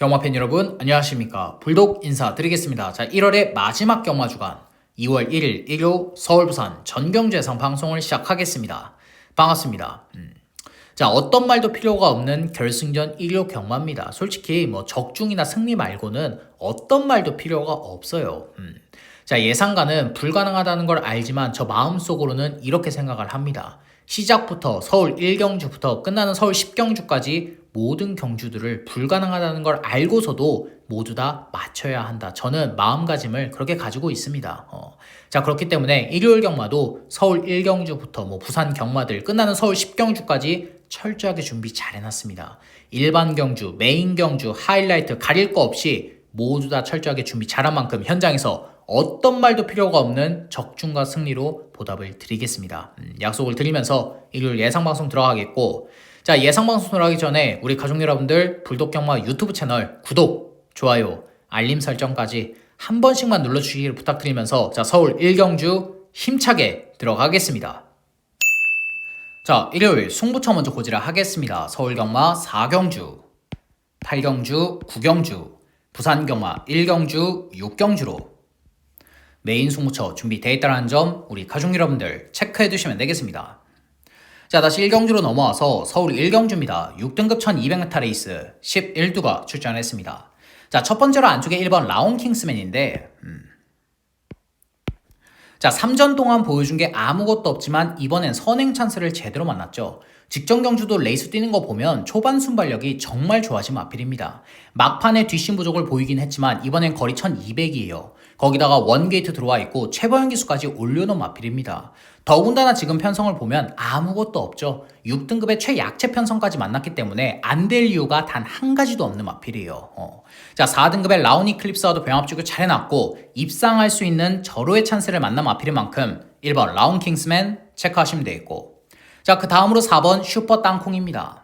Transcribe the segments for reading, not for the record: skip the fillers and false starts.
경마팬 여러분 안녕하십니까. 불독 인사드리겠습니다. 자, 1월의 마지막 경마 주간 2월 1일 일요 서울 부산 전경주 예상 방송을 시작하겠습니다. 반갑습니다. 자, 어떤 말도 필요가 없는 결승전 일요 경마입니다. 솔직히 뭐 적중이나 승리 말고는 어떤 말도 필요가 없어요. 자, 예상가는 불가능하다는 걸 알지만 저 마음속으로는 이렇게 생각을 합니다. 시작부터 서울 1경주부터 끝나는 서울 10경주까지 모든 경주들을 불가능하다는 걸 알고서도 모두 다 맞춰야 한다. 저는 마음가짐을 그렇게 가지고 있습니다. 자, 그렇기 때문에 일요일 경마도 서울 1경주부터 뭐 부산 경마들 끝나는 서울 10경주까지 철저하게 준비 잘 해놨습니다. 일반 경주, 메인 경주, 하이라이트 가릴 거 없이 모두 다 철저하게 준비 잘한 만큼 현장에서 어떤 말도 필요가 없는 적중과 승리로 보답을 드리겠습니다. 약속을 드리면서 일요일 예상방송 들어가겠고, 자, 예상방송 들어가기 전에 우리 가족 여러분들 불독경마 유튜브 채널 구독, 좋아요, 알림 설정까지 한 번씩만 눌러주시기를 부탁드리면서 자, 서울 1경주 힘차게 들어가겠습니다. 자, 일요일 승부처 먼저 고지를 하겠습니다. 서울경마 4경주, 8경주, 9경주, 부산경마 1경주, 6경주로 메인 승부처 준비되어 있다는 점 우리 가족 여러분들 체크해 두시면 되겠습니다. 자, 다시 1경주로 넘어와서 서울 1경주입니다. 6등급 1200m 레이스 11두가 출전했습니다. 자, 첫 번째로 안쪽에 1번 라온 킹스맨인데 자, 3전 동안 보여준 게 아무것도 없지만 이번엔 선행 찬스를 제대로 만났죠. 직전 경주도 레이스 뛰는 거 보면 초반 순발력이 정말 좋아진 마필입니다. 막판에 뒷심 부족을 보이긴 했지만 이번엔 거리 1200이에요. 거기다가 원게이트 들어와 있고 최보영 기수까지 올려놓은 마필입니다. 더군다나 지금 편성을 보면 아무것도 없죠. 6등급의 최약체 편성까지 만났기 때문에 안 될 이유가 단 한 가지도 없는 마필이에요. 자, 4등급의 라온 이클립스와도 병합주를 잘 해놨고 입상할 수 있는 절호의 찬스를 만난 마필인 만큼 1번 라온 킹스맨 체크하시면 되겠고, 자, 그 다음으로 4번 슈퍼 땅콩입니다.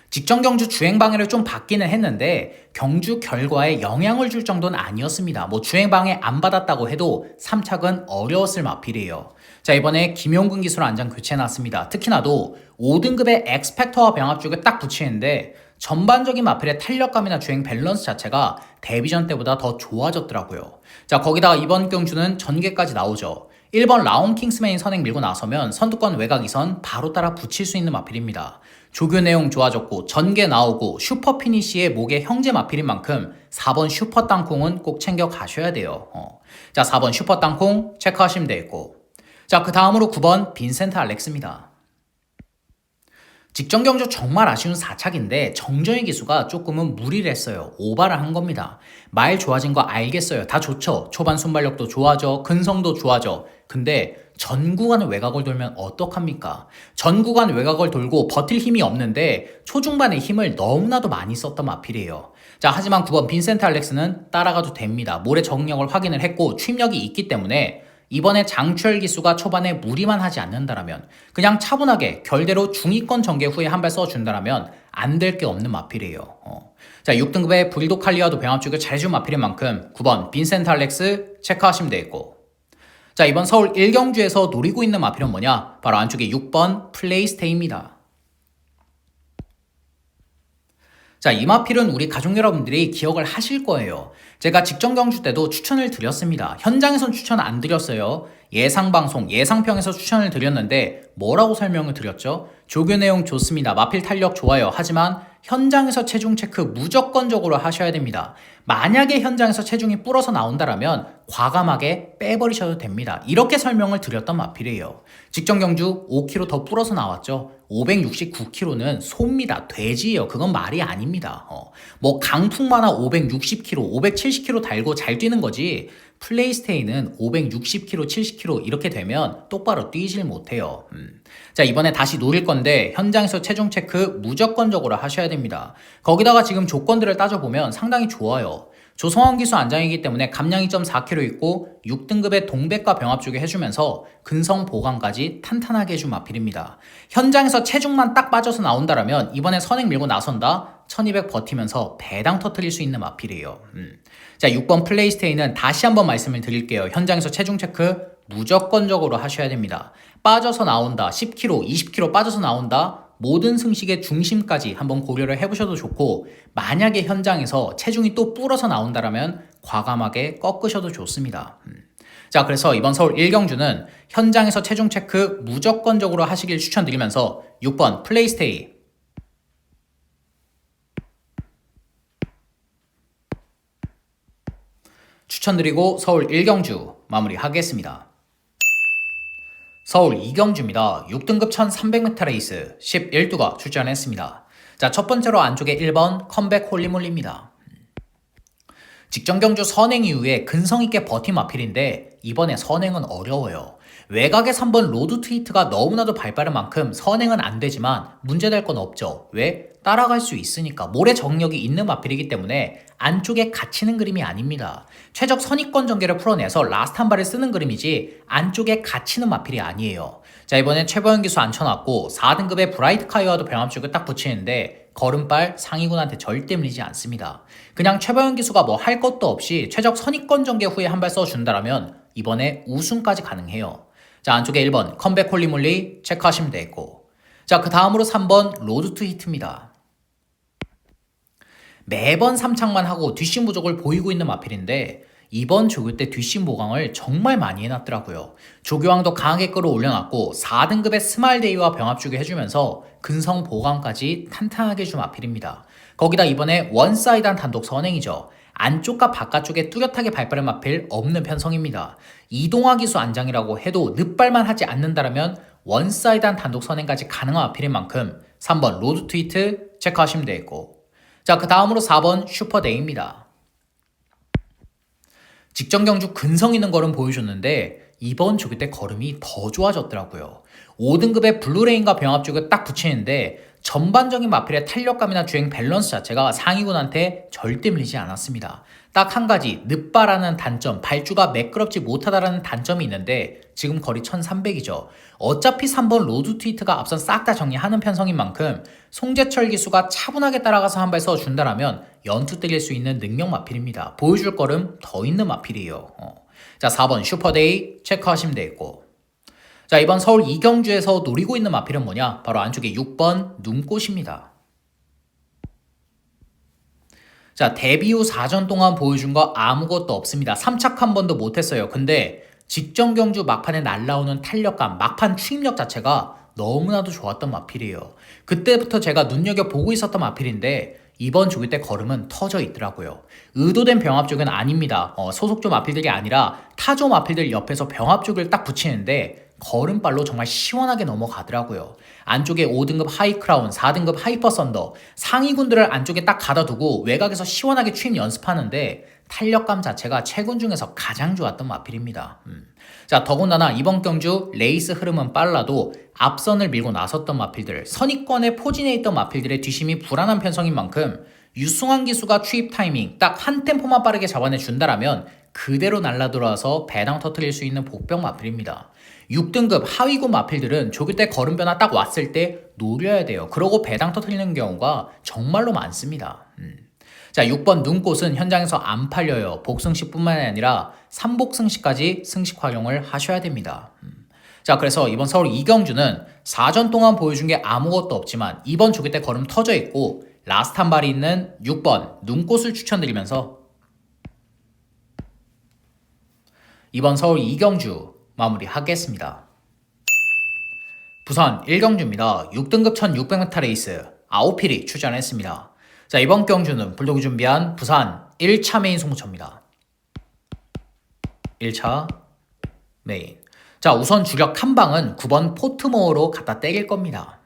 직전 경주 주행 방해를 좀 받기는 했는데 경주 결과에 영향을 줄 정도는 아니었습니다. 뭐 주행 방해 안 받았다고 해도 3착은 어려웠을 마필이에요. 자, 이번에 김용근 기수로 안장 교체해놨습니다. 특히나도 5등급의 엑스펙터와 병합죽을 딱 붙이는데 전반적인 마필의 탄력감이나 주행 밸런스 자체가 데뷔전 때보다 더 좋아졌더라고요. 자, 거기다가 이번 경주는 전개까지 나오죠. 1번 라온 킹스맨이 선행 밀고 나서면 선두권 외곽 2선 바로 따라 붙일 수 있는 마필입니다. 조교 내용 좋아졌고 전개 나오고 슈퍼 피니시의 목의 형제 마필인 만큼 4번 슈퍼 땅콩은 꼭 챙겨 가셔야 돼요. 자, 4번 슈퍼 땅콩 체크하시면 되겠고, 자, 그 다음으로 9번 빈센트 알렉스입니다. 직전 경주 정말 아쉬운 4착인데 정정희 기수가 조금은 무리를 했어요. 오바를 한 겁니다. 말 좋아진 거 알겠어요. 다 좋죠. 초반 순발력도 좋아져, 근성도 좋아져. 근데 전 구간 외곽을 돌면 어떡합니까? 전 구간 외곽을 돌고 버틸 힘이 없는데 초중반에 힘을 너무나도 많이 썼던 마필이에요. 자, 하지만 9번 빈센트 알렉스는 따라가도 됩니다. 모래 적응력을 확인을 했고 추임력이 있기 때문에 이번에 장추열 기수가 초반에 무리만 하지 않는다라면, 그냥 차분하게 결대로 중위권 전개 후에 한 발 써준다라면 안 될 게 없는 마필이에요. 자, 6등급의 불도 칼리아도 병합죽을 잘해준 마필인 만큼 9번 빈센트 알렉스 체크하시면 되겠고, 자, 이번 서울 1경주에서 노리고 있는 마필은 뭐냐? 바로 안쪽에 6번 플레이스테이입니다. 자, 이 마필은 우리 가족 여러분들이 기억을 하실 거예요. 제가 직전 경주 때도 추천을 드렸습니다. 현장에선 추천 안 드렸어요. 예상방송, 예상평에서 추천을 드렸는데 뭐라고 설명을 드렸죠? 조교 내용 좋습니다. 마필 탄력 좋아요. 하지만 현장에서 체중 체크 무조건적으로 하셔야 됩니다. 만약에 현장에서 체중이 불어서 나온다라면 과감하게 빼버리셔도 됩니다. 이렇게 설명을 드렸던 마필이에요. 직전 경주 5kg 더 불어서 나왔죠. 569kg는 소입니다. 돼지예요. 그건 말이 아닙니다. 뭐 강풍마나 560kg, 570kg 달고 잘 뛰는 거지 플레이스테이는 560kg, 70kg 이렇게 되면 똑바로 뛰질 못해요. 자, 이번에 다시 노릴 건데 현장에서 체중 체크 무조건적으로 하셔야 됩니다. 거기다가 지금 조건들을 따져보면 상당히 좋아요. 조성환 기수 안장이기 때문에 감량이 2.4kg 있고 6등급의 동백과 병합주게 해주면서 근성 보강까지 탄탄하게 해준 마필입니다. 현장에서 체중만 딱 빠져서 나온다라면 이번에 선행 밀고 나선다 1200 버티면서 배당 터뜨릴 수 있는 마필이에요. 자, 6번 플레이스테이는 다시 한번 말씀을 드릴게요. 현장에서 체중 체크 무조건적으로 하셔야 됩니다. 빠져서 나온다, 10kg, 20kg 빠져서 나온다, 모든 승식의 중심까지 한번 고려를 해보셔도 좋고, 만약에 현장에서 체중이 또 불어서 나온다면 과감하게 꺾으셔도 좋습니다. 자, 그래서 이번 서울 1경주는 현장에서 체중 체크 무조건적으로 하시길 추천드리면서 6번 플레이스테이 추천드리고 서울 1경주 마무리하겠습니다. 서울 2경주입니다. 6등급 1300m 레이스 11두가 출전했습니다. 자, 첫 번째로 안쪽에 1번 컴백 홀리몰리입니다. 직전 경주 선행 이후에 근성 있게 버틴 마필인데 이번에 선행은 어려워요. 외곽의 3번 로드 트위트가 너무나도 발빠른 만큼 선행은 안 되지만 문제될 건 없죠. 왜? 따라갈 수 있으니까. 모래 정력이 있는 마필이기 때문에 안쪽에 갇히는 그림이 아닙니다. 최적 선입권 전개를 풀어내서 라스트 한 발을 쓰는 그림이지 안쪽에 갇히는 마필이 아니에요. 자, 이번엔 최보영 기수 앉혀놨고 4등급의 브라이트 카이와도 병합축을 딱 붙이는데 걸음발 상위군한테 절대 밀리지 않습니다. 그냥 최보영 기수가 뭐 할 것도 없이 최적 선입권 전개 후에 한 발 써준다라면 이번에 우승까지 가능해요. 자, 안쪽에 1번 컴백 홀리몰리 체크하시면 되겠고, 자, 그 다음으로 3번 로드 투 히트입니다. 매번 3창만 하고 뒷심 부족을 보이고 있는 마필인데 이번 조교 때 뒷심 보강을 정말 많이 해놨더라고요. 조교왕도 강하게 끌어올려놨고 4등급의 스마일데이와 병합주기 해주면서 근성 보강까지 탄탄하게 준 마필입니다. 거기다 이번에 원사이드한 단독 선행이죠. 안쪽과 바깥쪽에 뚜렷하게 발빠른 마필 없는 편성입니다. 이동화 기수 안장이라고 해도 늦발만 하지 않는다면 원사이드한 단독 선행까지 가능한 마필인 만큼 3번 로드 트위트 체크하시면 되겠고, 자, 그 다음으로 4번 슈퍼데이입니다. 직전 경주 근성 있는 걸음 보여줬는데 이번 조교 때 걸음이 더 좋아졌더라고요. 5등급의 블루레인과 병합죽을 딱 붙이는데 전반적인 마필의 탄력감이나 주행 밸런스 자체가 상위군한테 절대 밀리지 않았습니다. 딱 한 가지 늦바라는 단점, 발주가 매끄럽지 못하다라는 단점이 있는데 지금 거리 1300이죠. 어차피 3번 로드 트위트가 앞선 싹 다 정리하는 편성인 만큼 송재철 기수가 차분하게 따라가서 한 발 써준다라면 연투 때릴 수 있는 능력 마필입니다. 보여줄 걸음 더 있는 마필이에요. 자, 4번 슈퍼데이 체크하시면 되겠고, 자, 이번 서울 이경주에서 노리고 있는 마필은 뭐냐? 바로 안쪽에 6번 눈꽃입니다. 자, 데뷔 후 4전 동안 보여준 거 아무것도 없습니다. 3착 한 번도 못했어요. 근데 직전 경주 막판에 날라오는 탄력감, 막판 추임력 자체가 너무나도 좋았던 마필이에요. 그때부터 제가 눈여겨보고 있었던 마필인데 이번 조교 때 걸음은 터져 있더라고요. 의도된 병합죽은 아닙니다. 소속조 마필들이 아니라 타조 마필들 옆에서 병합죽을 딱 붙이는데 걸음발로 정말 시원하게 넘어가더라고요. 안쪽에 5등급 하이크라운, 4등급 하이퍼 썬더, 상위군들을 안쪽에 딱 가둬두고 외곽에서 시원하게 추임 연습하는데 탄력감 자체가 최군 중에서 가장 좋았던 마필입니다. 자, 더군다나 이번 경주 레이스 흐름은 빨라도 앞선을 밀고 나섰던 마필들, 선입권에 포진해 있던 마필들의 뒷심이 불안한 편성인 만큼 유승환 기수가 추입 타이밍 딱 한 템포만 빠르게 잡아내 준다라면 그대로 날라들어와서 배당 터뜨릴 수 있는 복병 마필입니다. 6등급 하위군 마필들은 조교 때 걸음 변화 딱 왔을 때 노려야 돼요. 그러고 배당 터뜨리는 경우가 정말로 많습니다. 자, 6번 눈꽃은 현장에서 안 팔려요. 복승식뿐만 아니라 3복승식까지 승식 활용을 하셔야 됩니다. 자, 그래서 이번 서울 이경주는 4전 동안 보여준 게 아무것도 없지만 이번 조교 때 걸음 터져 있고 라스트 한 발이 있는 6번 눈꽃을 추천드리면서 이번 서울 이경주 마무리하겠습니다. 부산 1경주입니다. 6등급 1600m 레이스 9필이 출전했습니다. 자, 이번 경주는 불독이 준비한 부산 1차 메인 송무차입니다. 1차 메인. 자, 우선 주력 탐방은 9번 포트모어로 갖다 때릴 겁니다.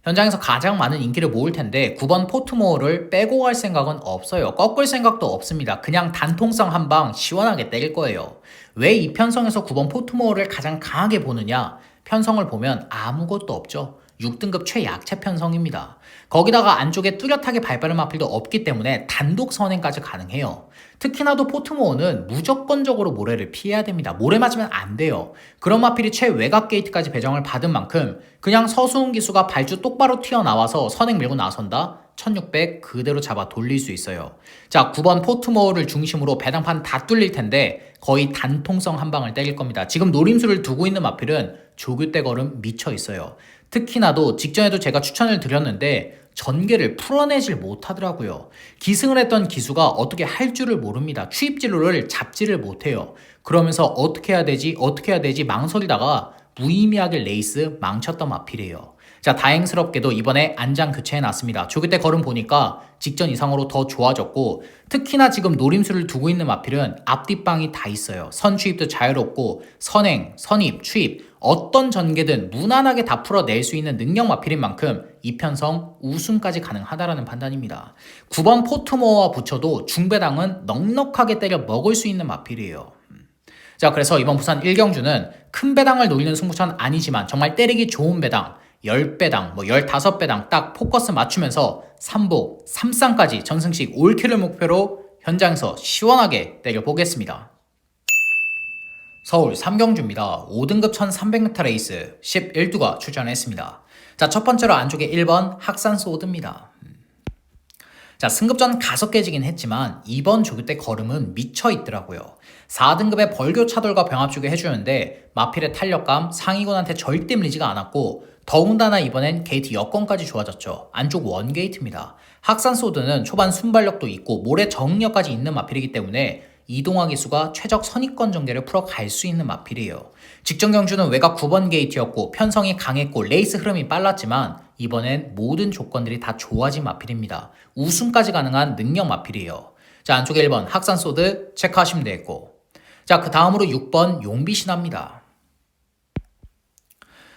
현장에서 가장 많은 인기를 모을 텐데 9번 포트모어를 빼고 갈 생각은 없어요. 꺾을 생각도 없습니다. 그냥 단통성 한 방 시원하게 때릴 거예요. 왜 이 편성에서 9번 포트모어를 가장 강하게 보느냐? 편성을 보면 아무것도 없죠. 6등급 최약체 편성입니다. 거기다가 안쪽에 뚜렷하게 발빠른 마필도 없기 때문에 단독 선행까지 가능해요. 특히나도 포트모어는 무조건적으로 모래를 피해야 됩니다. 모래 맞으면 안 돼요. 그런 마필이 최외곽 게이트까지 배정을 받은 만큼 그냥 서수훈 기수가 발주 똑바로 튀어나와서 선행 밀고 나선다? 1600 그대로 잡아 돌릴 수 있어요. 자, 9번 포트모어를 중심으로 배당판 다 뚫릴 텐데 거의 단통성 한 방을 때릴 겁니다. 지금 노림수를 두고 있는 마필은 조교 때 걸음 미쳐 있어요. 특히나도 직전에도 제가 추천을 드렸는데 전개를 풀어내질 못하더라고요. 기승을 했던 기수가 어떻게 할 줄을 모릅니다. 추입진로를 잡지를 못해요. 그러면서 어떻게 해야 되지 망설이다가 무의미하게 레이스 망쳤던 마필이에요. 자, 다행스럽게도 이번에 안장 교체해놨습니다. 조교 때 걸음 보니까 직전 이상으로 더 좋아졌고, 특히나 지금 노림수를 두고 있는 마필은 앞뒷방이 다 있어요. 선 추입도 자유롭고 선행, 선입, 추입 어떤 전개든 무난하게 다 풀어낼 수 있는 능력 마필인 만큼 이 편성 우승까지 가능하다라는 판단입니다. 9번 포트모어와 붙여도 중배당은 넉넉하게 때려 먹을 수 있는 마필이에요. 자, 그래서 이번 부산 1경주는 큰 배당을 노리는 승부처는 아니지만 정말 때리기 좋은 배당 10배당, 15배당 딱 포커스 맞추면서 3복, 3쌍까지 전승식 올킬을 목표로 현장에서 시원하게 때려보겠습니다. 서울 3경주입니다. 5등급 1300m 레이스 11두가 출전했습니다. 자, 첫 번째로 안쪽에 1번 학산소드입니다. 자, 승급전 가서 깨지긴 했지만 이번 조교 때 걸음은 미쳐 있더라고요. 4등급의 벌교 차돌과 병합주기 해주는데 마필의 탄력감 상위군한테 절대 밀리지가 않았고, 더군다나 이번엔 게이트 여건까지 좋아졌죠. 안쪽 원게이트입니다. 학산소드는 초반 순발력도 있고 모래 정력까지 있는 마필이기 때문에 이동화 기수가 최적 선입권 전개를 풀어갈 수 있는 마필이에요. 직전 경주는 외곽 9번 게이트였고 편성이 강했고 레이스 흐름이 빨랐지만 이번엔 모든 조건들이 다 좋아진 마필입니다. 우승까지 가능한 능력 마필이에요. 자, 안쪽에 1번 학산소드 체크하시면 되겠고, 자, 그 다음으로 6번 용비신화입니다.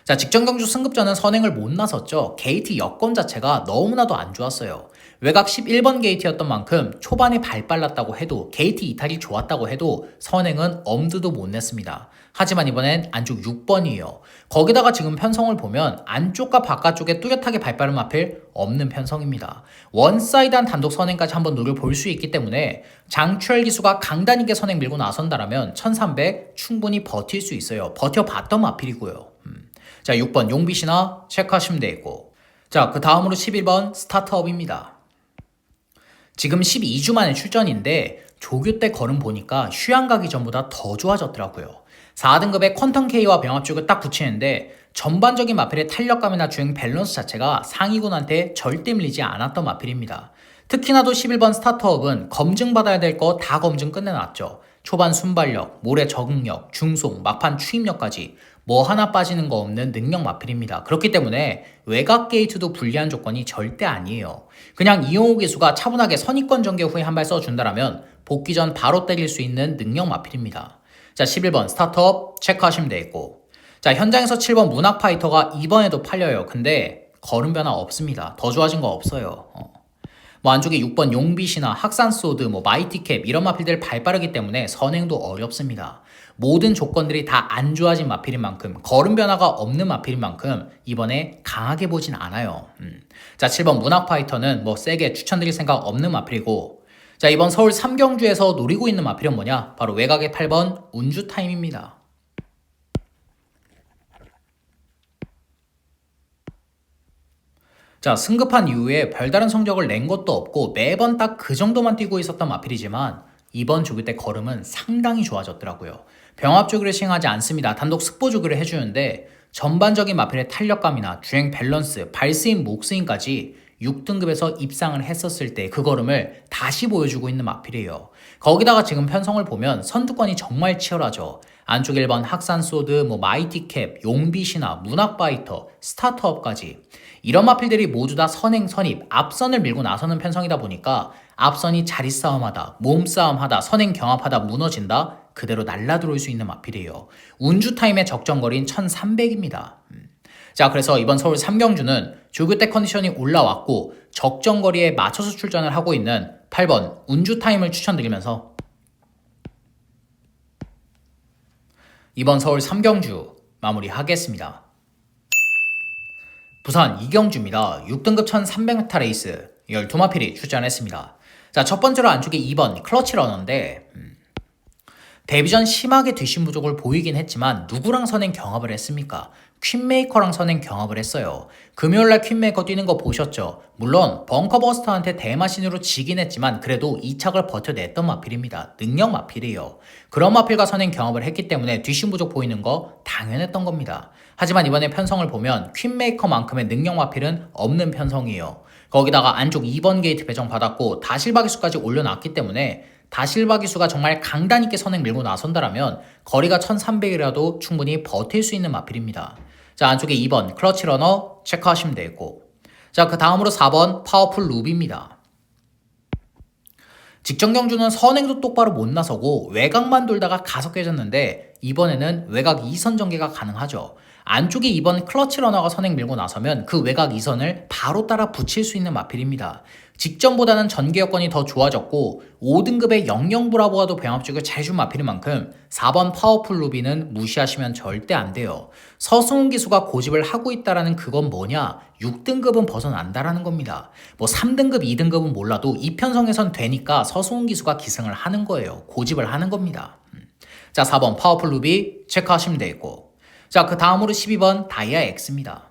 자, 직전 경주 승급전은 선행을 못 나섰죠. 게이트 여건 자체가 너무나도 안 좋았어요. 외곽 11번 게이트였던 만큼 초반에 발 빨랐다고 해도 게이트 이탈이 좋았다고 해도 선행은 엄두도 못 냈습니다. 하지만 이번엔 안쪽 6번이에요. 거기다가 지금 편성을 보면 안쪽과 바깥쪽에 뚜렷하게 발 빠른 마필 없는 편성입니다. 원사이드한 단독 선행까지 한번 노려볼 수 있기 때문에 장추열 기수가 강단 있게 선행 밀고 나선다라면 1300 충분히 버틸 수 있어요. 버텨봤던 마필이고요. 자, 6번 용비신화 체크하시면 되겠고, 자, 그 다음으로 11번 스타트업입니다. 지금 12주 만에 출전인데 조교 때 걸음 보니까 휴양 가기 전보다 더 좋아졌더라고요. 4등급의 퀀텀 K와 병합죽을 딱 붙이는데 전반적인 마필의 탄력감이나 주행 밸런스 자체가 상위군한테 절대 밀리지 않았던 마필입니다. 특히나도 11번 스타트업은 검증받아야 될 거 다 검증 끝내놨죠. 초반 순발력, 모래 적응력, 중속, 막판 추입력까지 뭐 하나 빠지는 거 없는 능력 마필입니다. 그렇기 때문에 외곽 게이트도 불리한 조건이 절대 아니에요. 그냥 이용호 기수가 차분하게 선입권 전개 후에 한 발 써준다라면 복귀 전 바로 때릴 수 있는 능력 마필입니다. 자, 11번 스타트업 체크하시면 되겠고, 자, 현장에서 7번 문학 파이터가 이번에도 팔려요. 근데 걸음 변화 없습니다. 더 좋아진 거 없어요. 안쪽에 6번 용비시나 학산소드, 마이티캡 이런 마필들 발 빠르기 때문에 선행도 어렵습니다. 모든 조건들이 다 안 좋아진 마필인 만큼, 걸음 변화가 없는 마필인 만큼 이번에 강하게 보진 않아요. 자, 7번 문학 파이터는 세게 추천드릴 생각 없는 마필이고, 자, 이번 서울 3경주에서 노리고 있는 마필은 뭐냐? 바로 외곽의 8번 운주타임입니다. 자, 승급한 이후에 별다른 성적을 낸 것도 없고 매번 딱 그 정도만 뛰고 있었던 마필이지만 이번 조교 때 걸음은 상당히 좋아졌더라고요. 병합 조교를 시행하지 않습니다. 단독 스포 조교를 해주는데 전반적인 마필의 탄력감이나 주행 밸런스, 발스윙, 목스윙까지 6등급에서 입상을 했었을 때 그 걸음을 다시 보여주고 있는 마필이에요. 거기다가 지금 편성을 보면 선두권이 정말 치열하죠. 안쪽 1번 학산소드, 마이티캡, 용비시나, 문학바이터, 스타트업까지 이런 마필들이 모두 다 선행, 선입, 앞선을 밀고 나서는 편성이다 보니까 앞선이 자리싸움하다, 몸싸움하다, 선행 경합하다 무너진다 그대로 날라들어올 수 있는 마필이에요. 운주타임의 적정거리인 1300입니다. 자, 그래서 이번 서울 3경주는 조교 때 컨디션이 올라왔고 적정거리에 맞춰서 출전을 하고 있는 8번 운주타임을 추천드리면서 이번 서울 3경주 마무리하겠습니다. 부산 2경주입니다. 6등급 1300m 레이스 12마필이 출전했습니다. 자, 첫 번째로 안쪽에 2번 클러치 러너인데 데뷔전 심하게 뒷심 부족을 보이긴 했지만 누구랑 선행 경합을 했습니까? 퀸메이커랑 선행 경합을 했어요. 금요일날 퀸메이커 뛰는 거 보셨죠? 물론 벙커버스터한테 대마신으로 지긴 했지만 그래도 2착을 버텨냈던 마필입니다. 능력 마필이에요. 그런 마필과 선행 경합을 했기 때문에 뒷심 부족 보이는 거 당연했던 겁니다. 하지만 이번에 편성을 보면 퀸메이커만큼의 능력 마필은 없는 편성이에요. 거기다가 안쪽 2번 게이트 배정 받았고 다실바기수까지 올려놨기 때문에 다실바기수가 정말 강단 있게 선행 밀고 나선다라면 거리가 1300이라도 충분히 버틸 수 있는 마필입니다. 자, 안쪽에 2번 클러치 러너 체크하시면 되겠고, 자, 그 다음으로 4번 파워풀 루비입니다. 직전 경주는 선행도 똑바로 못 나서고 외곽만 돌다가 가속해졌는데 이번에는 외곽 2선 전개가 가능하죠. 안쪽에 2번 클러치 러너가 선행 밀고 나서면 그 외곽 2선을 바로 따라 붙일 수 있는 마필입니다. 직전보다는 전개 여건이 더 좋아졌고 5등급의 00 브라보와도 병합죽을 잘 준 마필인 만큼 4번 파워풀 루비는 무시하시면 절대 안 돼요. 서승훈 기수가 고집을 하고 있다라는 그건 뭐냐? 6등급은 벗어난다라는 겁니다. 뭐 3등급, 2등급은 몰라도 이 편성에선 되니까 서승훈 기수가 기승을 하는 거예요. 고집을 하는 겁니다. 자, 4번 파워풀 루비 체크하시면 되겠고, 자, 그 다음으로 12번 다이아 X입니다.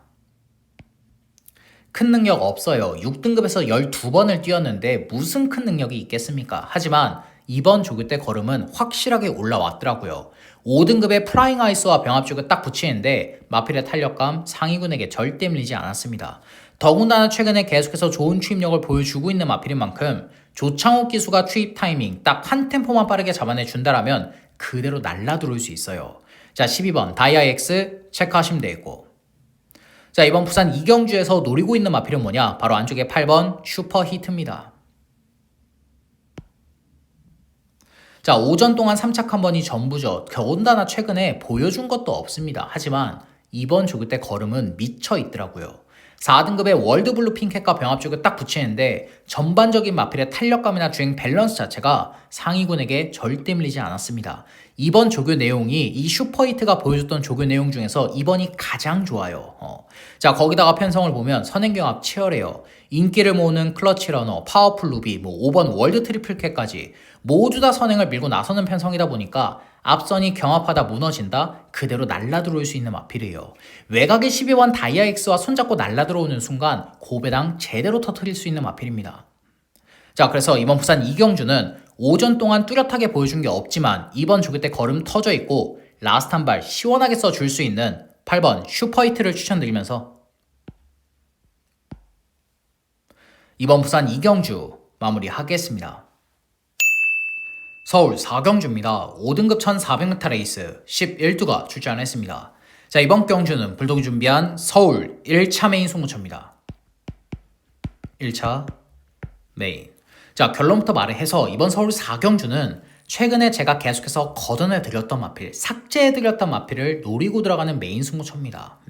큰 능력 없어요. 6등급에서 12번을 뛰었는데 무슨 큰 능력이 있겠습니까? 하지만 이번 조교 때 걸음은 확실하게 올라왔더라고요. 5등급의 프라잉 아이스와 병합죽을 딱 붙이는데 마필의 탄력감 상위군에게 절대 밀리지 않았습니다. 더군다나 최근에 계속해서 좋은 추입력을 보여주고 있는 마필인 만큼 조창욱 기수가 추입 타이밍 딱 한 템포만 빠르게 잡아내 준다라면 그대로 날라 들어올 수 있어요. 자, 12번 다이아 X 체크하시면 되겠고, 자, 이번 부산 이경주에서 노리고 있는 마필은 뭐냐? 바로 안쪽에 8번 슈퍼 히트입니다. 자, 오전 동안 3착 한 번이 전부죠. 더군다나 최근에 보여준 것도 없습니다. 하지만 이번 조교 때 걸음은 미쳐 있더라고요. 4등급의 월드블루 핑켓과 병합죽을 딱 붙이는데 전반적인 마필의 탄력감이나 주행 밸런스 자체가 상위군에게 절대 밀리지 않았습니다. 이번 조교 내용이 이 슈퍼히트가 보여줬던 조교 내용 중에서 이번이 가장 좋아요. 자, 거기다가 편성을 보면 선행경합 치열해요. 인기를 모으는 클러치 러너, 파워풀 루비, 5번 월드 트리플캣까지 모두 다 선행을 밀고 나서는 편성이다 보니까 앞선이 경합하다 무너진다? 그대로 날라 들어올 수 있는 마필이에요. 외곽의 12번 다이아 X와 손잡고 날라 들어오는 순간 고배당 제대로 터뜨릴 수 있는 마필입니다. 자, 그래서 이번 부산 이경주는 오전 동안 뚜렷하게 보여준 게 없지만 이번 조교 때 걸음 터져 있고 라스트 한 발 시원하게 써줄 수 있는 8번 슈퍼히트를 추천드리면서 이번 부산 이경주 마무리하겠습니다. 서울 4경주입니다. 5등급 1400m 레이스 11두가 출전했습니다. 자, 이번 경주는 불독이 준비한 서울 1차 메인 승부처입니다. 1차 메인. 자, 결론부터 말을 해서 이번 서울 4경주는 최근에 제가 계속해서 걷어내드렸던 마필, 삭제해드렸던 마필을 노리고 들어가는 메인 승부처입니다.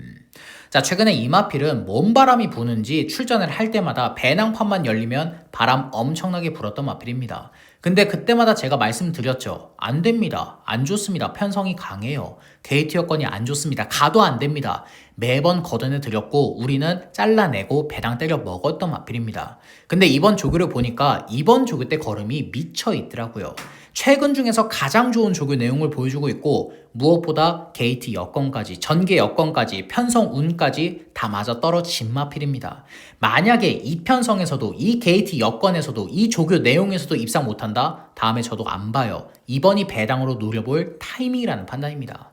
자, 최근에 이 마필은 뭔 바람이 부는지 출전을 할 때마다 배낭판만 열리면 바람 엄청나게 불었던 마필입니다. 근데 그때마다 제가 말씀드렸죠. 안 됩니다. 안 좋습니다. 편성이 강해요. 게이트 여건이 안 좋습니다. 가도 안 됩니다. 매번 걷어내 드렸고 우리는 잘라내고 배당 때려 먹었던 마필입니다. 근데 이번 조교를 보니까 이번 조교 때 걸음이 미쳐 있더라고요. 최근 중에서 가장 좋은 조교 내용을 보여주고 있고 무엇보다 게이트 여건까지, 전개 여건까지, 편성 운까지 다 맞아 떨어진 마필입니다. 만약에 이 편성에서도, 이 게이트 여건에서도, 이 조교 내용에서도 입상 못한다? 다음에 저도 안 봐요. 이번이 배당으로 노려볼 타이밍이라는 판단입니다.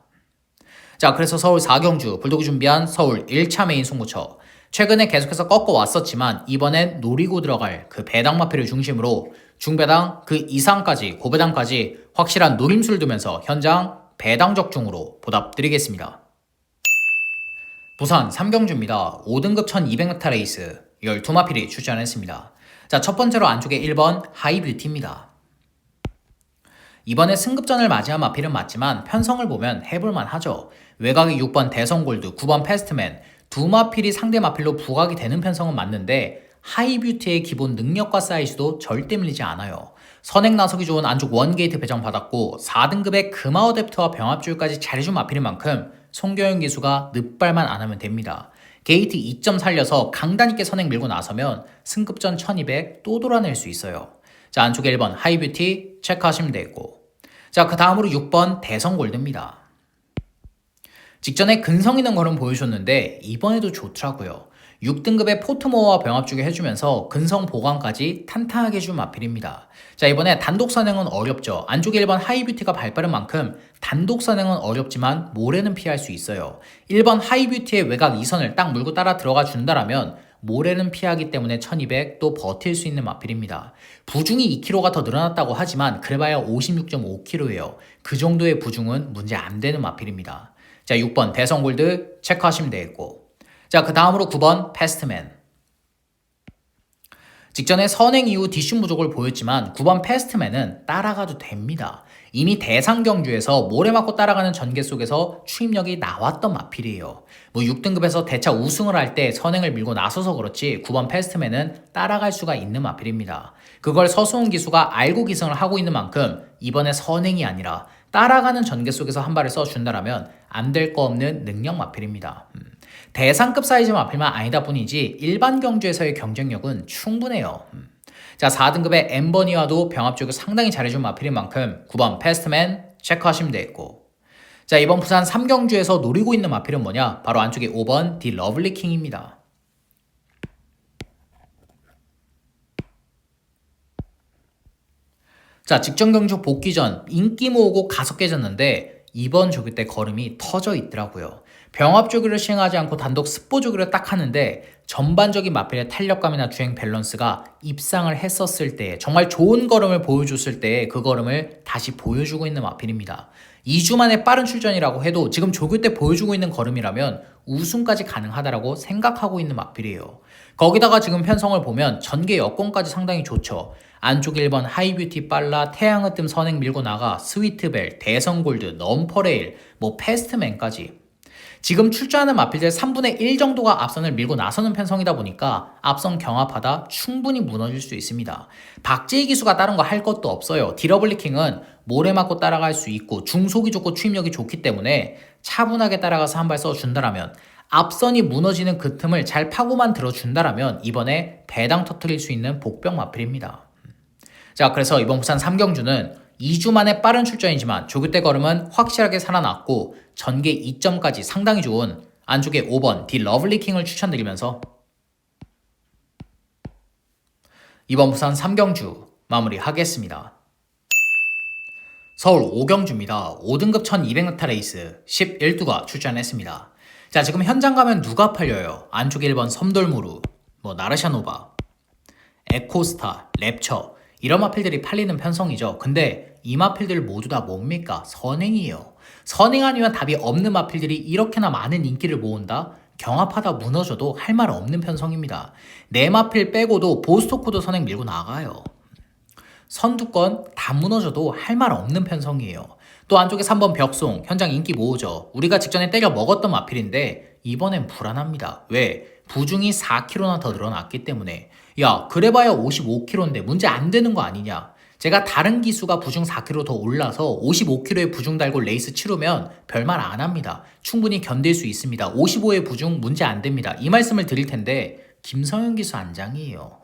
자, 그래서 서울 4경주 불독이 준비한 서울 1차 메인 승부처. 최근에 계속해서 꺾어왔었지만 이번엔 노리고 들어갈 그 배당 마필을 중심으로 중배당 그 이상까지 고배당까지 확실한 노림수를 두면서 현장 배당 적중으로 보답드리겠습니다. 부산 3경주입니다. 5등급 1200m 레이스 12마필이 출전했습니다. 자, 첫 번째로 안쪽에 1번 하이뷰티입니다. 이번에 승급전을 맞이한 마필은 맞지만 편성을 보면 해볼만 하죠. 외곽이 6번 대성골드, 9번 패스트맨 두 마필이 상대 마필로 부각이 되는 편성은 맞는데 하이뷰티의 기본 능력과 사이즈도 절대 밀리지 않아요. 선행 나서기 좋은 안쪽 원게이트 배정 받았고 4등급의 금아어댑터와 병합줄까지 잘해준 마필인 만큼 송교영 기수가 늑발만 안 하면 됩니다. 게이트 2점 살려서 강단 있게 선행 밀고 나서면 승급전 1200 또 돌아낼 수 있어요. 자, 안쪽에 1번 하이뷰티 체크하시면 되겠고, 자, 그 다음으로 6번 대성골드입니다. 직전에 근성 있는 걸음 보여줬는데 이번에도 좋더라고요. 6등급의 포트모어와 병합주기 해주면서 근성 보강까지 탄탄하게 해준 마필입니다. 자, 이번에 단독 선행은 어렵죠. 안쪽에 1번 하이뷰티가 발빠른 만큼 단독 선행은 어렵지만 모래는 피할 수 있어요. 1번 하이뷰티의 외곽 2선을 딱 물고 따라 들어가 준다라면 모래는 피하기 때문에 1200 또 버틸 수 있는 마필입니다. 부중이 2kg가 더 늘어났다고 하지만 그래봐야 56.5kg예요. 그 정도의 부중은 문제 안 되는 마필입니다. 자, 6번 대성골드 체크하시면 되겠고, 자, 그 다음으로 9번 패스트맨. 직전에 선행 이후 뒷심 부족을 보였지만 9번 패스트맨은 따라가도 됩니다. 이미 대상경주에서 모래 맞고 따라가는 전개 속에서 추임력이 나왔던 마필이에요. 6등급에서 대차 우승을 할 때 선행을 밀고 나서서 그렇지 9번 패스트맨은 따라갈 수가 있는 마필입니다. 그걸 서수훈 기수가 알고 기승을 하고 있는 만큼 이번에 선행이 아니라 따라가는 전개 속에서 한 발을 써준다라면 안 될 거 없는 능력 마필입니다. 대상급 사이즈 마필만 아니다 뿐이지 일반 경주에서의 경쟁력은 충분해요. 자, 4등급의 엠버니와도 병합 쪽을 상당히 잘해준 마필인 만큼 9번 패스트맨 체크하시면 되겠고, 자, 이번 부산 3경주에서 노리고 있는 마필은 뭐냐? 바로 안쪽에 5번 디 러블리 킹입니다. 자, 직전 경주 복귀 전 인기 모으고 가속 깨졌는데 이번 조교 때 걸음이 터져 있더라고요. 병합 조교를 시행하지 않고 단독 습보 조교를 딱 하는데 전반적인 마필의 탄력감이나 주행 밸런스가 입상을 했었을 때 정말 좋은 걸음을 보여줬을 때 그 걸음을 다시 보여주고 있는 마필입니다. 2주 만에 빠른 출전이라고 해도 지금 조교 때 보여주고 있는 걸음이라면 우승까지 가능하다라고 생각하고 있는 마필이에요. 거기다가 지금 편성을 보면 전개 여건까지 상당히 좋죠. 안쪽 1번 하이뷰티 빨라, 태양의 뜸 선행 밀고 나가, 스위트벨, 대성골드, 넘퍼레일, 패스트맨까지. 지금 출전하는 마필들 3분의 1 정도가 앞선을 밀고 나서는 편성이다 보니까 앞선 경합하다 충분히 무너질 수 있습니다. 박재희 기수가 다른 거 할 것도 없어요. 디러블리킹은 모래 맞고 따라갈 수 있고 중속이 좋고 추임력이 좋기 때문에 차분하게 따라가서 한 발 써준다라면, 앞선이 무너지는 그 틈을 잘 파고만 들어준다라면 이번에 배당 터뜨릴 수 있는 복병 마필입니다. 자, 그래서 이번 부산 3경주는 2주 만에 빠른 출전이지만 조교 때 걸음은 확실하게 살아났고 전개 2점까지 상당히 좋은 안쪽에 5번 디 러블리킹을 추천드리면서 이번 부산 3경주 마무리하겠습니다. 서울 5경주입니다. 5등급 1200m 레이스 11두가 출전했습니다. 자, 지금 현장 가면 누가 팔려요? 안쪽에 1번 섬돌무루, 나르샤노바, 에코스타, 랩처 이런 마필들이 팔리는 편성이죠. 근데 이 마필들 모두 다 뭡니까? 선행이에요. 선행 아니면 답이 없는 마필들이 이렇게나 많은 인기를 모은다? 경합하다 무너져도 할 말 없는 편성입니다. 네 마필 빼고도 보스토코도 선행 밀고 나가요. 선두권 다 무너져도 할 말 없는 편성이에요. 또 안쪽에 3번 벽송, 현장 인기 모으죠. 우리가 직전에 때려 먹었던 마필인데 이번엔 불안합니다. 왜? 부중이 4kg나 더 늘어났기 때문에. 야, 그래봐야 55kg인데 문제 안 되는 거 아니냐? 제가 다른 기수가 부중 4kg 더 올라서 55kg의 부중 달고 레이스 치르면 별말 안 합니다. 충분히 견딜 수 있습니다. 55의 부중 문제 안 됩니다. 이 말씀을 드릴 텐데 김성현 기수 안장이에요.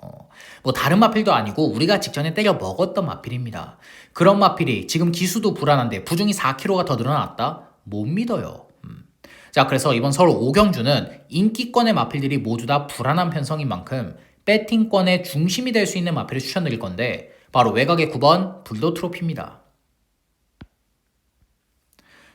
다른 마필도 아니고 우리가 직전에 때려 먹었던 마필입니다. 그런 마필이 지금 기수도 불안한데 부중이 4kg가 더 늘어났다? 못 믿어요. 자, 그래서 이번 서울 5경주는 인기권의 마필들이 모두 다 불안한 편성인 만큼 배팅권의 중심이 될 수 있는 마필을 추천드릴 건데 바로 외곽의 9번 불도 트로피입니다.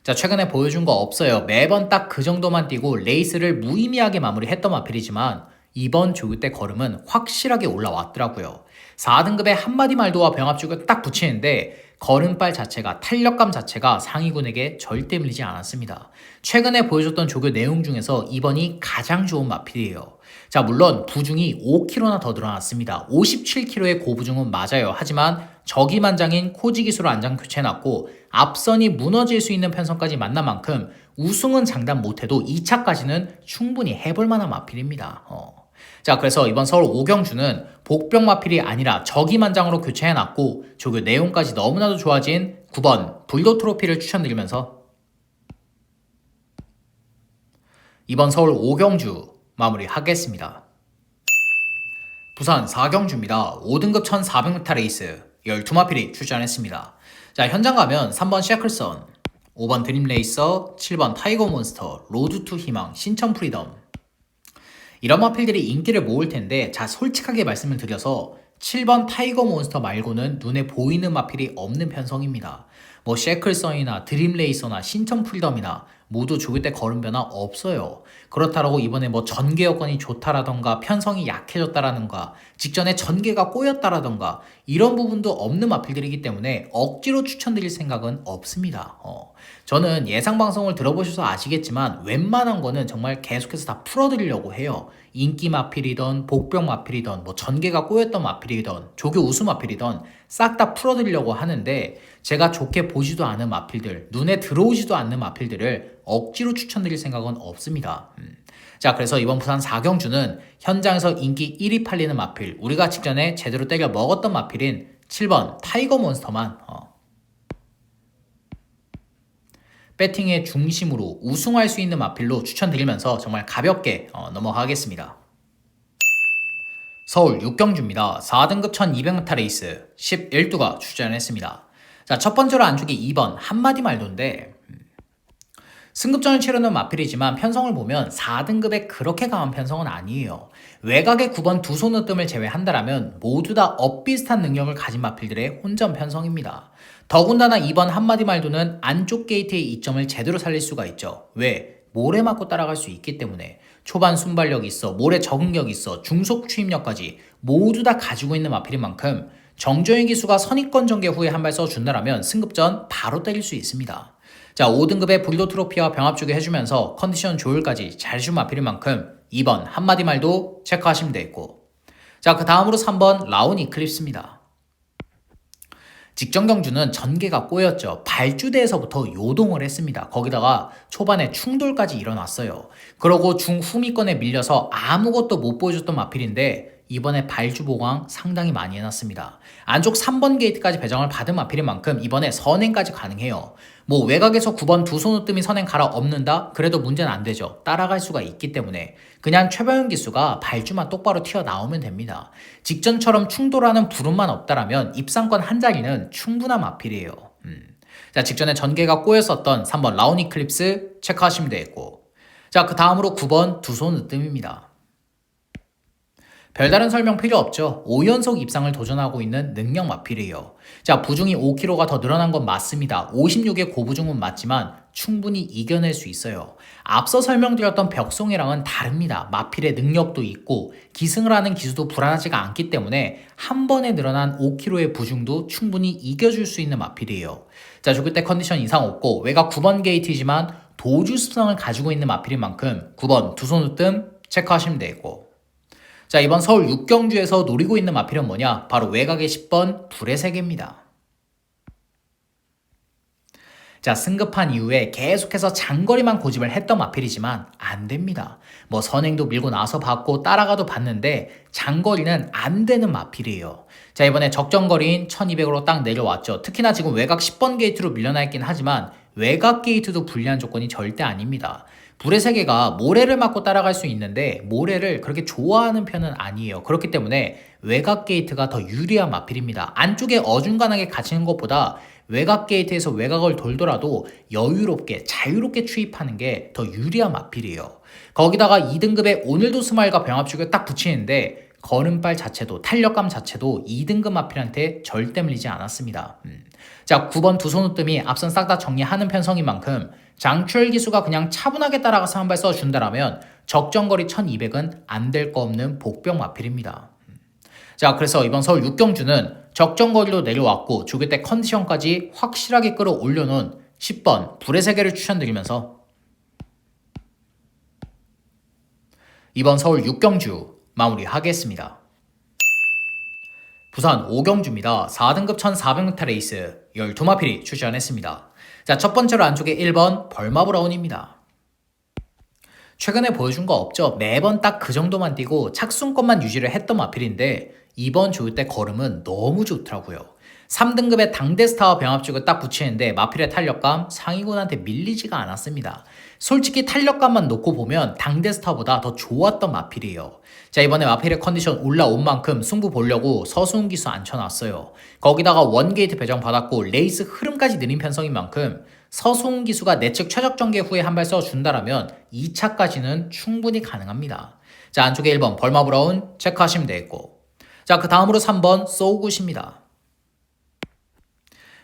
자, 최근에 보여준 거 없어요. 매번 딱 그 정도만 뛰고 레이스를 무의미하게 마무리했던 마필이지만 이번 조교 때 걸음은 확실하게 올라왔더라고요. 4등급의 한마디 말도와 병합주가 딱 붙이는데 걸음발 자체가, 탄력감 자체가 상위군에게 절대 밀리지 않았습니다. 최근에 보여줬던 조교 내용 중에서 이번이 가장 좋은 마필이에요. 자, 물론 부중이 5kg나 더 늘어났습니다. 57kg의 고부중은 맞아요. 하지만 저기만장인 코지 기수로 안장 교체해놨고 앞선이 무너질 수 있는 편성까지 만난 만큼 우승은 장담 못해도 2차까지는 충분히 해볼 만한 마필입니다. 자, 그래서 이번 서울 5경주는 복병 마필이 아니라 저기만장으로 교체해놨고 조교 내용까지 너무나도 좋아진 9번 불도 트로피를 추천드리면서 이번 서울 5경주 마무리하겠습니다. 부산 4경주입니다. 5등급 1400m 레이스 12마필이 출전했습니다. 자, 현장 가면 3번 샤클선, 5번 드림레이서, 7번 타이거 몬스터, 로드 투 희망, 신천 프리덤. 이런 마필들이 인기를 모을 텐데, 자, 솔직하게 말씀을 드려서 7번 타이거 몬스터 말고는 눈에 보이는 마필이 없는 편성입니다. 뭐 샤클선이나 드림레이서나 신천 프리덤이나 모두 죽을 때 걸음 변화 없어요. 그렇다라고 이번에 뭐 전개 여건이 좋다라던가 편성이 약해졌다라던가 직전에 전개가 꼬였다라던가 이런 부분도 없는 마필들이기 때문에 억지로 추천드릴 생각은 없습니다. 저는 예상 방송을 들어보셔서 아시겠지만 웬만한 거는 정말 계속해서 다 풀어드리려고 해요. 인기 마필이던 복병 마필이던 뭐 전개가 꼬였던 마필이던 조교 우수 마필이던 싹 다 풀어드리려고 하는데 제가 좋게 보지도 않은 마필들, 눈에 들어오지도 않는 마필들을 억지로 추천드릴 생각은 없습니다. 자, 그래서 이번 부산 4경주는 현장에서 인기 1위 팔리는 마필, 우리가 직전에 제대로 때려 먹었던 마필인 7번 타이거 몬스터만 배팅의 중심으로 우승할 수 있는 마필로 추천드리면서 정말 가볍게 넘어가겠습니다. 서울 6경주입니다. 4등급 1200m 레이스 11두가 출전했습니다. 자, 첫 번째로 안쪽이 2번 한마디 말도인데 승급전을 치르는 마필이지만 편성을 보면 4등급에 그렇게 강한 편성은 아니에요. 외곽의 9번 두 손을 뜸을 제외한다라면 모두 다 엇비슷한 능력을 가진 마필들의 혼전 편성입니다. 더군다나 2번 한마디 말도는 안쪽 게이트의 이점을 제대로 살릴 수가 있죠. 왜? 모래 맞고 따라갈 수 있기 때문에 초반 순발력이 있어, 모래 적응력이 있어, 중속 추입력까지 모두 다 가지고 있는 마필인 만큼 정조영 기수가 선입권 전개 후에 한 발 써준다라면 승급전 바로 때릴 수 있습니다. 자, 5등급의 불도 트로피와 병합 주게 해주면서 컨디션 조율까지 잘 준 마필인 만큼 2번 한마디 말도 체크하시면 되겠고, 자, 그 다음으로 3번 라온 이클립스입니다. 직전 경주는 전개가 꼬였죠. 발주대에서부터 요동을 했습니다. 거기다가 초반에 충돌까지 일어났어요. 그러고 중후미권에 밀려서 아무것도 못 보여줬던 마필인데 이번에 발주 보강 상당히 많이 해놨습니다. 안쪽 3번 게이트까지 배정을 받은 마필인 만큼 이번에 선행까지 가능해요. 뭐 외곽에서 9번 두 손을 뜸이 선행 갈아 엎는다? 그래도 문제는 안 되죠. 따라갈 수가 있기 때문에 그냥 최병현 기수가 발주만 똑바로 튀어나오면 됩니다. 직전처럼 충돌하는 부름만 없다라면 입상권 한 자리는 충분한 마필이에요. 자, 직전에 전개가 꼬였었던 3번 라온 이클립스 체크하시면 되겠고, 자, 그 다음으로 9번 두 손 으뜸입니다. 별다른 설명 필요 없죠. 5연속 입상을 도전하고 있는 능력 마필이에요. 자, 부중이 5kg가 더 늘어난 건 맞습니다. 56의 고부중은 맞지만 충분히 이겨낼 수 있어요. 앞서 설명드렸던 벽송이랑은 다릅니다. 마필의 능력도 있고 기승을 하는 기수도 불안하지가 않기 때문에 한 번에 늘어난 5kg의 부중도 충분히 이겨줄 수 있는 마필이에요. 자, 죽을 때 컨디션 이상 없고 외곽 9번 게이트지만 도주 습성을 가지고 있는 마필인 만큼 9번 두 손 으뜸 체크하시면 되고, 자, 이번 서울 6경주에서 노리고 있는 마필은 뭐냐? 바로 외곽의 10번 불의 세계입니다. 자, 승급한 이후에 계속해서 장거리만 고집을 했던 마필이지만 안 됩니다. 뭐 선행도 밀고 나서 봤고 따라가도 봤는데 장거리는 안 되는 마필이에요. 자, 이번에 적정거리인 1200으로 딱 내려왔죠. 특히나 지금 외곽 10번 게이트로 밀려나 있긴 하지만 외곽 게이트도 불리한 조건이 절대 아닙니다. 불의 세계가 모래를 맞고 따라갈 수 있는데 모래를 그렇게 좋아하는 편은 아니에요. 그렇기 때문에 외곽 게이트가 더 유리한 마필입니다. 안쪽에 어중간하게 갇히는 것보다 외곽 게이트에서 외곽을 돌더라도 여유롭게 자유롭게 추입하는 게 더 유리한 마필이에요. 거기다가 2등급에 오늘도 스마일과 병합축을 딱 붙이는데 걸음발 자체도 탄력감 자체도 2등급 마필한테 절대 밀리지 않았습니다. 자, 9번 두 손 으뜸이 앞선 싹 다 정리하는 편성인 만큼 장추열 기수가 그냥 차분하게 따라가서 한 발 써준다라면 적정거리 1200은 안 될 거 없는 복병 마필입니다. 자, 그래서 이번 서울 6경주는 적정거리로 내려왔고 죽을 때 컨디션까지 확실하게 끌어올려놓은 10번 불의 세계를 추천드리면서 이번 서울 6경주 마무리하겠습니다. 부산 5경주입니다. 4등급 1400m 레이스 12마필이 출전했습니다. 자, 첫 번째로 안쪽에 1번 벌마브라운입니다. 최근에 보여준 거 없죠? 매번 딱 그 정도만 뛰고 착순권만 유지를 했던 마필인데 이번 좋을 때 걸음은 너무 좋더라고요. 3등급의 당대스타와 병합죽을 딱 붙이는데 마필의 탄력감 상위군한테 밀리지가 않았습니다. 솔직히 탄력감만 놓고 보면 당대스타보다 더 좋았던 마필이에요. 자, 이번에 마필의 컨디션 올라온 만큼 승부 보려고 서수훈 기수 앉혀놨어요. 거기다가 원게이트 배정 받았고 레이스 흐름까지 느린 편성인 만큼 서수훈 기수가 내측 최적 전개 후에 한 발 써준다라면 2차까지는 충분히 가능합니다. 자, 안쪽에 1번 벌마 브라운 체크하시면 되겠고, 자, 그 다음으로 3번 소우굿입니다.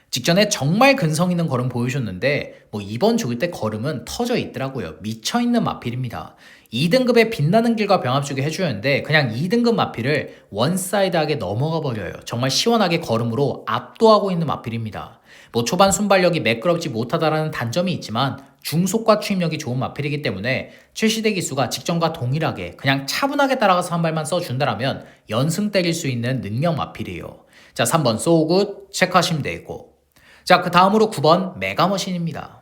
직전에 정말 근성 있는 걸음 보여줬는데 이번 죽을 때 걸음은 터져 있더라고요. 미쳐있는 마필입니다. 2등급의 빛나는 길과 병합죽이 해주는데 그냥 2등급 마필을 원사이드하게 넘어가 버려요. 정말 시원하게 걸음으로 압도하고 있는 마필입니다. 초반 순발력이 매끄럽지 못하다라는 단점이 있지만 중속과 추임력이 좋은 마필이기 때문에 최시대 기수가 직전과 동일하게 그냥 차분하게 따라가서 한 발만 써준다라면 연승 때릴 수 있는 능력 마필이에요. 자, 3번 소우굿 체크하시면 되겠고, 자, 그 다음으로 9번 메가머신입니다.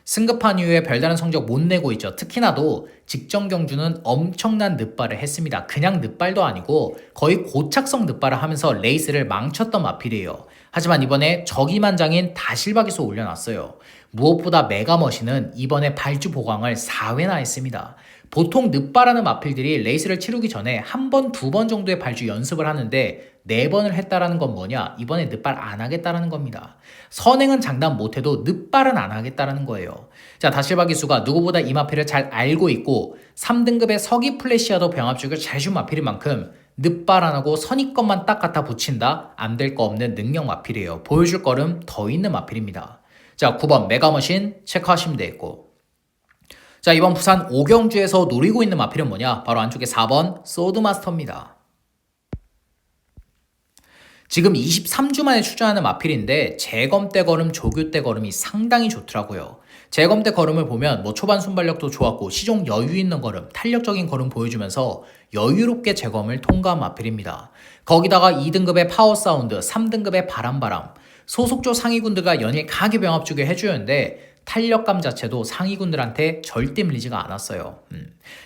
승급한 이후에 별다른 성적 못 내고 있죠. 특히나도 직전 경주는 엄청난 늑발을 했습니다. 그냥 늑발도 아니고 거의 고착성 늑발을 하면서 레이스를 망쳤던 마필이에요. 하지만 이번에 저기만장인 다실바 기수 올려놨어요. 무엇보다 메가머신은 이번에 발주 보강을 4회나 했습니다. 보통 늑발하는 마필들이 레이스를 치르기 전에 한 번, 두 번 정도의 발주 연습을 하는데 4번을 했다라는 건 뭐냐? 이번에 늑발 안 하겠다라는 겁니다. 선행은 장담 못해도 늑발은 안 하겠다라는 거예요. 자, 다실바 기수가 누구보다 이 마필을 잘 알고 있고 3등급의 서기 플래시아도 병합죽을 잘 준 마필인 만큼 늑발 안 하고 선입것만 딱 갖다 붙인다? 안 될 거 없는 능력 마필이에요. 보여줄 거름 더 있는 마필입니다. 자, 9번 메가머신 체크하시면 되겠고, 자, 이번 부산 오경주에서 노리고 있는 마필은 뭐냐? 바로 안쪽에 4번 소드마스터입니다. 지금 23주 만에 출전하는 마필인데 재검 때 걸음, 조교 때 걸음이 상당히 좋더라고요. 재검 때 걸음을 보면 초반 순발력도 좋았고 시종 여유 있는 걸음, 탄력적인 걸음 보여주면서 여유롭게 재검을 통과한 마필입니다. 거기다가 2등급의 파워 사운드, 3등급의 바람바람, 소속조 상위군들과 연일 가게 병합주게 해주는데 탄력감 자체도 상위군들한테 절대 밀리지가 않았어요.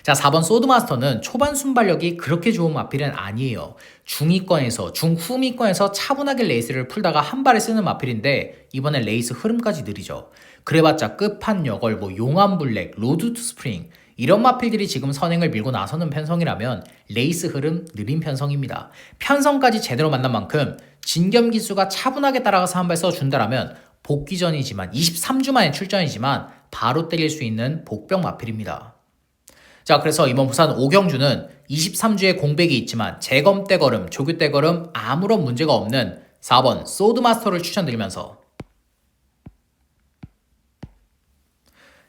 자, 4번 소드마스터는 초반 순발력이 그렇게 좋은 마필은 아니에요. 중위권에서 중후미권에서 차분하게 레이스를 풀다가 한 발에 쓰는 마필인데 이번엔 레이스 흐름까지 느리죠. 그래봤자 끝판여걸, 용암블랙, 로드 투 스프링 이런 마필들이 지금 선행을 밀고 나서는 편성이라면 레이스 흐름 느린 편성입니다. 편성까지 제대로 만난 만큼 진겸 기수가 차분하게 따라가서 한 발 써준다라면 복귀 전이지만 23주 만에 출전이지만 바로 때릴 수 있는 복병 마필입니다. 자, 그래서 이번 부산 오경주는 23주에 공백이 있지만 재검 때 걸음, 조교 때 걸음 아무런 문제가 없는 4번 소드마스터를 추천드리면서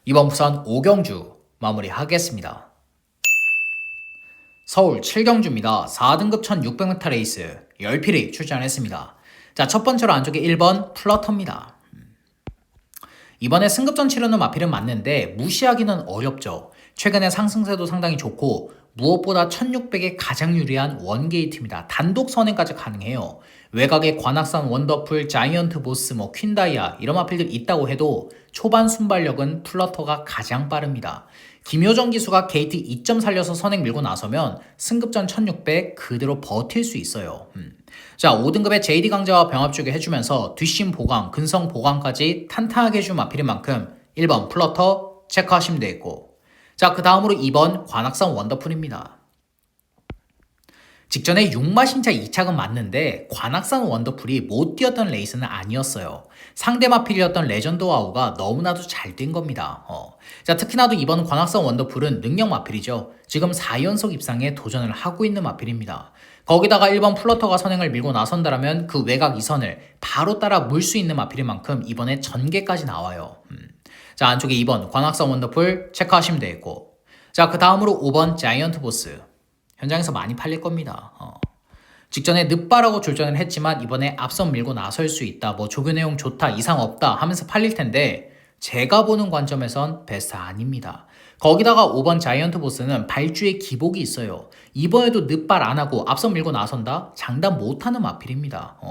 이번 부산 오경주 마무리하겠습니다. 서울 7경주입니다. 4등급 1600m 레이스 10필이 출전했습니다. 자, 첫 번째로 안쪽에 1번 플러터입니다. 이번에 승급전 치르는 마필은 맞는데 무시하기는 어렵죠. 최근에 상승세도 상당히 좋고 무엇보다 1600에 가장 유리한 원게이트입니다. 단독 선행까지 가능해요. 외곽에 관악산 원더풀, 자이언트 보스, 퀸다이아 이런 마필들이 있다고 해도 초반 순발력은 플러터가 가장 빠릅니다. 김효정 기수가 게이트 2점 살려서 선행 밀고 나서면 승급전 1600 그대로 버틸 수 있어요. 자, 5등급의 JD 강자와 병합주게 해주면서 뒷심 보강, 근성 보강까지 탄탄하게 해준 마필인 만큼 1번 플러터 체크하시면 되겠고, 자, 그 다음으로 2번 관악산 원더풀입니다. 직전에 6마신차 2착은 맞는데 관악산 원더풀이 못 뛰었던 레이스는 아니었어요. 상대 마필이었던 레전드 와우가 너무나도 잘 뛴 겁니다. 자, 특히나도 이번 관악산 원더풀은 능력 마필이죠. 지금 4연속 입상에 도전을 하고 있는 마필입니다. 거기다가 1번 플러터가 선행을 밀고 나선다라면 그 외곽 2선을 바로 따라 물 수 있는 마필인 만큼 이번에 전개까지 나와요. 자, 안쪽에 2번 관악산 원더풀 체크하시면 되겠고, 자, 그 다음으로 5번 자이언트 보스. 현장에서 많이 팔릴 겁니다. 직전에 늑발하고 졸전을 했지만 이번에 앞선 밀고 나설 수 있다, 조교 내용 좋다, 이상 없다 하면서 팔릴 텐데 제가 보는 관점에선 베스트 아닙니다. 거기다가 5번 자이언트 보스는 발주에 기복이 있어요. 이번에도 늑발 안 하고 앞선 밀고 나선다? 장담 못하는 마필입니다.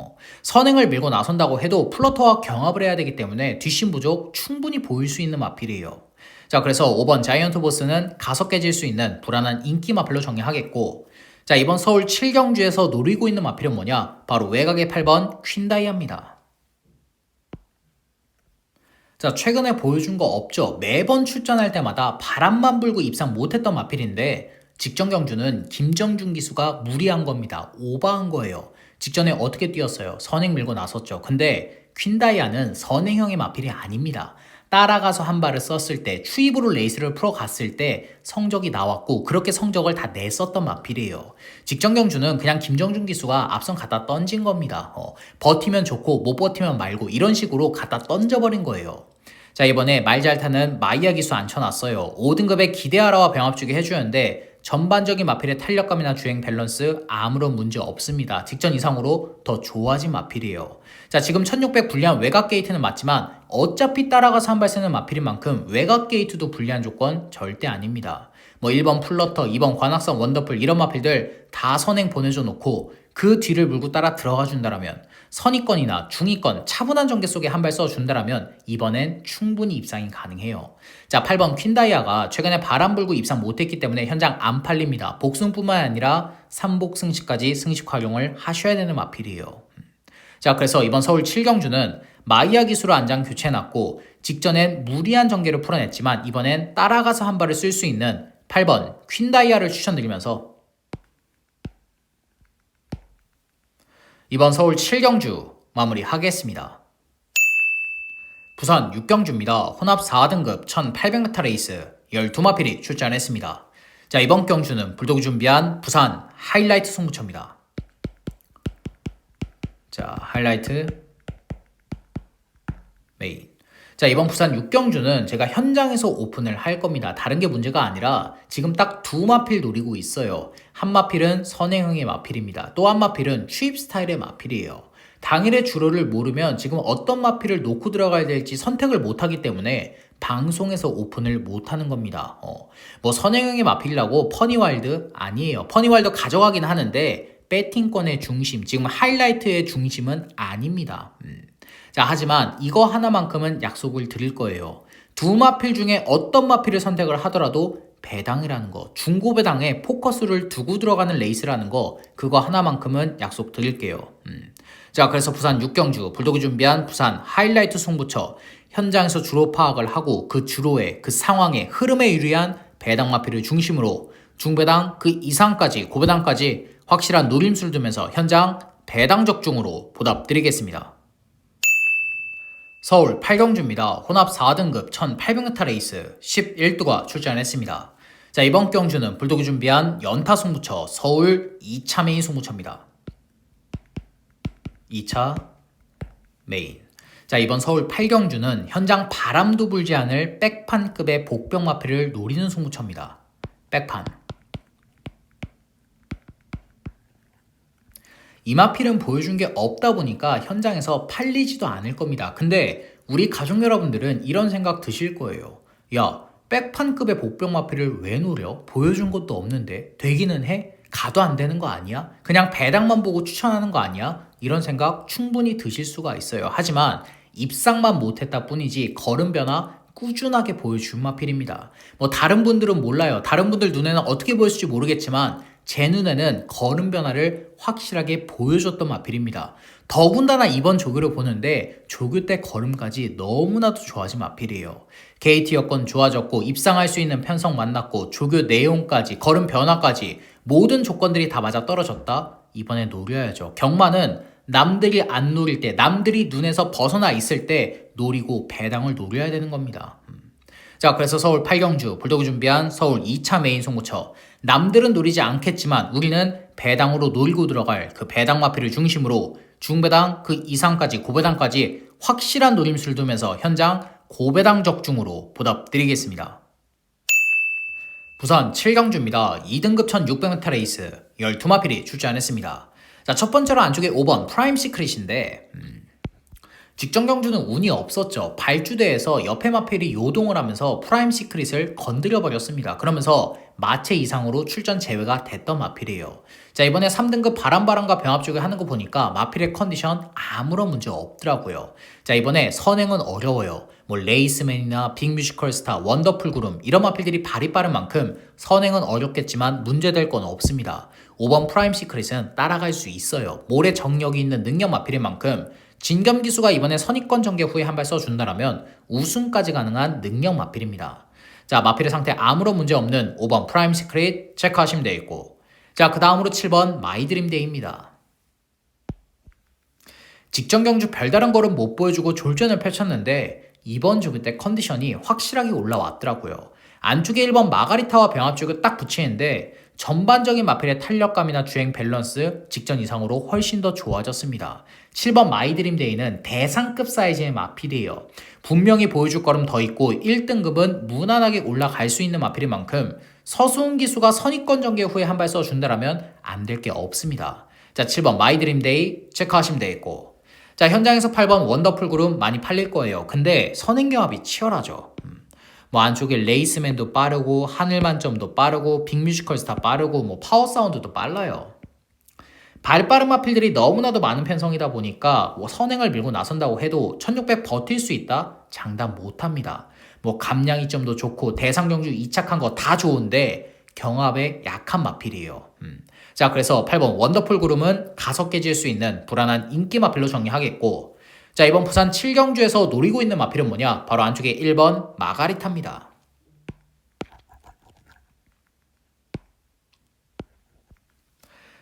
선행을 밀고 나선다고 해도 플러터와 경합을 해야 되기 때문에 뒷심 부족 충분히 보일 수 있는 마필이에요. 자, 그래서 5번 자이언트 보스는 가속 깨질 수 있는 불안한 인기 마필로 정리하겠고, 자, 이번 서울 7경주에서 노리고 있는 마필은 뭐냐? 바로 외곽의 8번 퀸다이아입니다. 자, 최근에 보여준 거 없죠? 매번 출전할 때마다 바람만 불고 입상 못했던 마필인데 직전 경주는 김정준 기수가 무리한 겁니다. 오버한 거예요. 직전에 어떻게 뛰었어요? 선행 밀고 나섰죠. 근데 퀸다이아는 선행형의 마필이 아닙니다. 따라가서 한 발을 썼을 때 추입으로 레이스를 풀어갔을 때 성적이 나왔고 그렇게 성적을 다 냈었던 마필이에요. 직전 경주는 그냥 김정준 기수가 앞선 갖다 던진 겁니다. 버티면 좋고 못 버티면 말고 이런 식으로 갖다 던져버린 거예요. 자, 이번에 말 잘 타는 마이야 기수 앉혀놨어요. 5등급에 기대하라와 병합주기 해주는데 전반적인 마필의 탄력감이나 주행 밸런스 아무런 문제 없습니다. 직전 이상으로 더 좋아진 마필이에요. 자, 지금 1600 불리한 외곽 게이트는 맞지만 어차피 따라가서 한 발 쓰는 마필인 만큼 외곽 게이트도 불리한 조건 절대 아닙니다. 뭐 1번 플러터, 2번 관악산 원더풀 이런 마필들 다 선행 보내줘 놓고 그 뒤를 물고 따라 들어가 준다라면 선의권이나 중위권 차분한 전개 속에 한 발 써준다라면 이번엔 충분히 입상이 가능해요. 자, 8번 퀸다이아가 최근에 바람 불고 입상 못했기 때문에 현장 안 팔립니다. 복승뿐만 아니라 3복 승시까지 승식 활용을 하셔야 되는 마필이에요. 자, 그래서 이번 서울 7경주는 마이야 기수로 안장 교체해놨고 직전엔 무리한 전개를 풀어냈지만 이번엔 따라가서 한 발을 쓸 수 있는 8번 퀸다이아를 추천드리면서 이번 서울 7경주 마무리하겠습니다. 부산 6경주입니다. 혼합 4등급 1800m 레이스 12마필이 출전했습니다. 자, 이번 경주는 불독이 준비한 부산 하이라이트 승부처입니다. 자, 하이라이트 메인. 자, 이번 부산 6경주는 제가 현장에서 오픈을 할 겁니다. 다른 게 문제가 아니라 지금 딱 두 마필 노리고 있어요. 한 마필은 선행형의 마필입니다. 또 한 마필은 추입 스타일의 마필이에요. 당일의 주로를 모르면 지금 어떤 마필을 놓고 들어가야 될지 선택을 못하기 때문에 방송에서 오픈을 못하는 겁니다. 뭐 선행형의 마필이라고 퍼니와일드 아니에요. 퍼니와일드 가져가긴 하는데 배팅권의 중심, 지금 하이라이트의 중심은 아닙니다. 자, 하지만 이거 하나만큼은 약속을 드릴 거예요. 두 마필 중에 어떤 마필을 선택을 하더라도 배당이라는 거, 중고 배당에 포커스를 두고 들어가는 레이스라는 거, 그거 하나만큼은 약속 드릴게요. 자, 그래서 부산 6경주 불독이 준비한 부산 하이라이트 승부처 현장에서 주로 파악을 하고 그 주로의 그 상황의 흐름에 유리한 배당 마필을 중심으로 중배당 그 이상까지 고배당까지 확실한 노림수를 두면서 현장 배당 적중으로 보답드리겠습니다. 서울 8경주입니다. 혼합 4등급 1800m 레이스 11두가 출전했습니다. 자, 이번 경주는 불독이 준비한 연타 승부처 서울 2차 메인 승부처입니다. 2차 메인. 자, 이번 서울 8경주는 현장 바람도 불지 않을 백판급의 복병 마필을 노리는 승부처입니다. 백판. 이 마필은 보여준 게 없다 보니까 현장에서 팔리지도 않을 겁니다. 근데 우리 가족 여러분들은 이런 생각 드실 거예요. 야, 백판급의 복병 마필을 왜 노려? 보여준 것도 없는데 되기는 해? 가도 안 되는 거 아니야? 그냥 배당만 보고 추천하는 거 아니야? 이런 생각 충분히 드실 수가 있어요. 하지만 입상만 못했다 뿐이지 걸음 변화 꾸준하게 보여준 마필입니다. 뭐 다른 분들은 몰라요. 다른 분들 눈에는 어떻게 보였을지 모르겠지만 제 눈에는 걸음 변화를 확실하게 보여줬던 마필입니다. 더군다나 이번 조교를 보는데 조교 때 걸음까지 너무나도 좋아진 마필이에요. KT 여건 좋아졌고 입상할 수 있는 편성 만났고 조교 내용까지 걸음 변화까지 모든 조건들이 다 맞아 떨어졌다? 이번에 노려야죠. 경마는 남들이 안 노릴 때, 남들이 눈에서 벗어나 있을 때 노리고 배당을 노려야 되는 겁니다. 자, 그래서 서울 8경주 불독이 준비한 서울 2차 메인 승부처 남들은 노리지 않겠지만 우리는 배당으로 노리고 들어갈 그 배당 마필을 중심으로 중배당 그 이상까지 고배당까지 확실한 노림수를 두면서 현장 고배당 적중으로 보답드리겠습니다. 부산 7경주입니다. 2등급 1600m 레이스 12마필이 출전했습니다. 자, 첫 번째로 안쪽에 5번 프라임 시크릿인데 직전 경주는 운이 없었죠. 발주대에서 옆에 마필이 요동을 하면서 프라임 시크릿을 건드려 버렸습니다. 그러면서 마체 이상으로 출전 제외가 됐던 마필이에요. 자, 이번에 3등급 바람바람과 병합쪽에 하는 거 보니까 마필의 컨디션 아무런 문제 없더라고요. 자, 이번에 선행은 어려워요. 뭐 레이스맨이나 빅뮤지컬 스타, 원더풀 구름 이런 마필들이 발이 빠른 만큼 선행은 어렵겠지만 문제될 건 없습니다. 5번 프라임 시크릿은 따라갈 수 있어요. 모래 정력이 있는 능력 마필인 만큼 진겸 기수가 이번에 선입권 전개 후에 한 발 써준다면 우승까지 가능한 능력 마필입니다. 자, 마필의 상태 아무런 문제 없는 5번 프라임 시크릿 체크하시면 되겠고, 자, 그 다음으로 7번 마이드림데이입니다. 직전 경주 별다른 걸음 못 보여주고 졸전을 펼쳤는데 이번 주 그때 컨디션이 확실하게 올라왔더라고요. 안쪽에 1번 마가리타와 병합 쪽을 딱 붙이는데 전반적인 마필의 탄력감이나 주행 밸런스 직전 이상으로 훨씬 더 좋아졌습니다. 7번 마이드림데이는 대상급 사이즈의 마필이에요. 분명히 보여줄 걸음 더 있고 1등급은 무난하게 올라갈 수 있는 마필인 만큼 서수훈 기수가 선입권 전개 후에 한 발 써준다면 안 될 게 없습니다. 자, 7번 마이드림데이 체크하시면 되겠고, 자, 현장에서 8번 원더풀 그룹 많이 팔릴 거예요. 근데 선행경합이 치열하죠. 뭐 안쪽에 레이스맨도 빠르고 하늘만점도 빠르고 빅뮤지컬 스타 빠르고 뭐 파워사운드도 빨라요. 발빠른 마필들이 너무나도 많은 편성이다 보니까 뭐 선행을 밀고 나선다고 해도 1600 버틸 수 있다? 장담 못합니다. 뭐 감량이 점도 좋고 대상경주 이착한 거 다 좋은데 경합에 약한 마필이에요. 자, 그래서 8번 원더풀 그룹은 가섭게 지을 수 있는 불안한 인기 마필로 정리하겠고, 자, 이번 부산 7경주에서 노리고 있는 마필은 뭐냐? 바로 안쪽에 1번 마가리타입니다.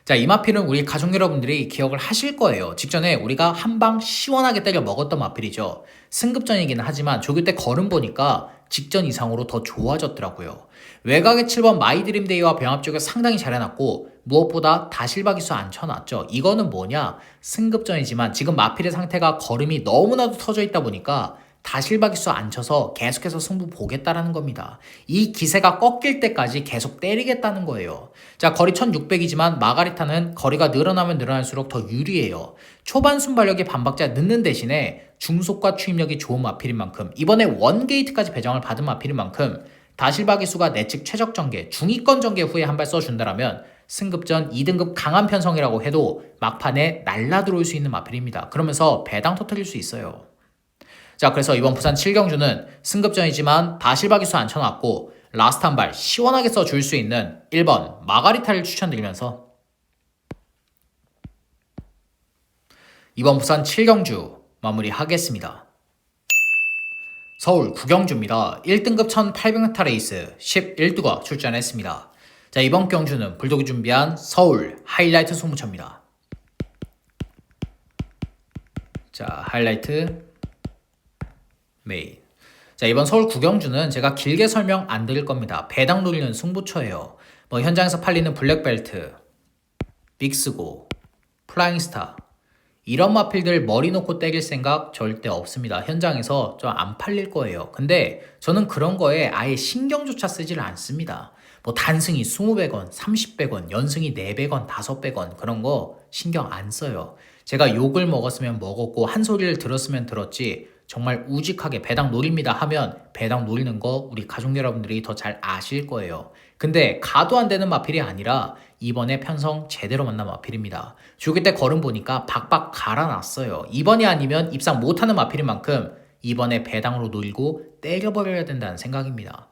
자, 이 마필은 우리 가족 여러분들이 기억을 하실 거예요. 직전에 우리가 한 방 시원하게 때려 먹었던 마필이죠. 승급전이긴 하지만 조교 때 걸음 보니까 직전 이상으로 더 좋아졌더라고요. 외곽의 7번 마이드림데이와 병합 쪽에 상당히 잘 해놨고 무엇보다 다실바기수 안 쳐놨죠. 이거는 뭐냐? 승급전이지만 지금 마필의 상태가 걸음이 너무나도 터져 있다 보니까 다실바기수 안 쳐서 계속해서 승부 보겠다라는 겁니다. 이 기세가 꺾일 때까지 계속 때리겠다는 거예요. 자, 거리 1600이지만 마가리타는 거리가 늘어나면 늘어날수록 더 유리해요. 초반 순발력이 반박자 늦는 대신에 중속과 추임력이 좋은 마필인 만큼 이번에 원게이트까지 배정을 받은 마필인 만큼 다실바기수가 내측 최적 전개, 중위권 전개 후에 한 발 써준다면 승급전 2등급 강한 편성이라고 해도 막판에 날라 들어올 수 있는 마필입니다. 그러면서 배당 터뜨릴 수 있어요. 자, 그래서 이번 부산 7경주는 승급전이지만 다실바기수 안 쳐놨고 라스트 한 발 시원하게 써줄 수 있는 1번 마가리타를 추천드리면서 이번 부산 7경주 마무리하겠습니다. 서울 9경주입니다. 1등급 1800m 레이스 11두가 출전했습니다. 자, 이번 경주는 불독이 준비한 서울 하이라이트 승부처입니다. 자, 하이라이트 메인. 자, 이번 서울 9경주는 제가 길게 설명 안 드릴 겁니다. 배당 노리는 승부처예요. 뭐 현장에서 팔리는 블랙벨트, 빅스고, 플라잉스타 이런 마필들 머리 놓고 때릴 생각 절대 없습니다. 현장에서 좀 안 팔릴 거예요. 근데 저는 그런 거에 아예 신경조차 쓰지를 않습니다. 뭐 단승이 20배건, 30배건, 연승이 4배건, 5배건 그런 거 신경 안 써요. 제가 욕을 먹었으면 먹었고 한 소리를 들었으면 들었지 정말 우직하게 배당 노립니다 하면 배당 노리는 거 우리 가족 여러분들이 더 잘 아실 거예요. 근데 가도 안 되는 마필이 아니라 이번에 편성 제대로 만난 마필입니다. 조기 때 걸음 보니까 박박 갈아놨어요. 이번이 아니면 입상 못하는 마필인 만큼 이번에 배당으로 노리고 때려버려야 된다는 생각입니다.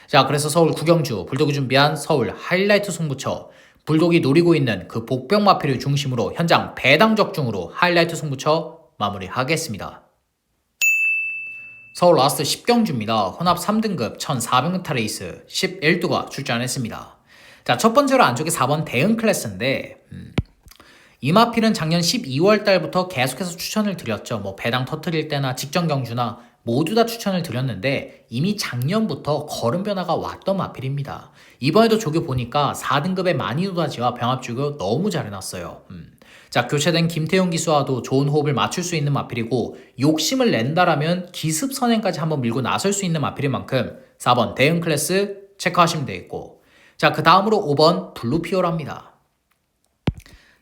자, 그래서 서울 9경주 불독이 준비한 서울 하이라이트 승부처, 불독이 노리고 있는 그 복병 마필을 중심으로 현장 배당 적중으로 하이라이트 승부처 마무리하겠습니다. 서울 라스트 10경주입니다. 혼합 3등급 1400m 레이스 11두가 출전했습니다. 자, 첫 번째로 안쪽에 4번 대응 클래스인데 이 마필은 작년 12월 달부터 계속해서 추천을 드렸죠. 뭐 배당 터트릴 때나 직전 경주나 모두 다 추천을 드렸는데 이미 작년부터 걸음 변화가 왔던 마필입니다. 이번에도 조교 보니까 4등급의 마니노다지와 병합주교 너무 잘 해놨어요. 자, 교체된 김태용 기수와도 좋은 호흡을 맞출 수 있는 마필이고 욕심을 낸다라면 기습 선행까지 한번 밀고 나설 수 있는 마필인 만큼 4번 대응 클래스 체크하시면 되겠고, 자, 그 다음으로 5번 블루피오라입니다.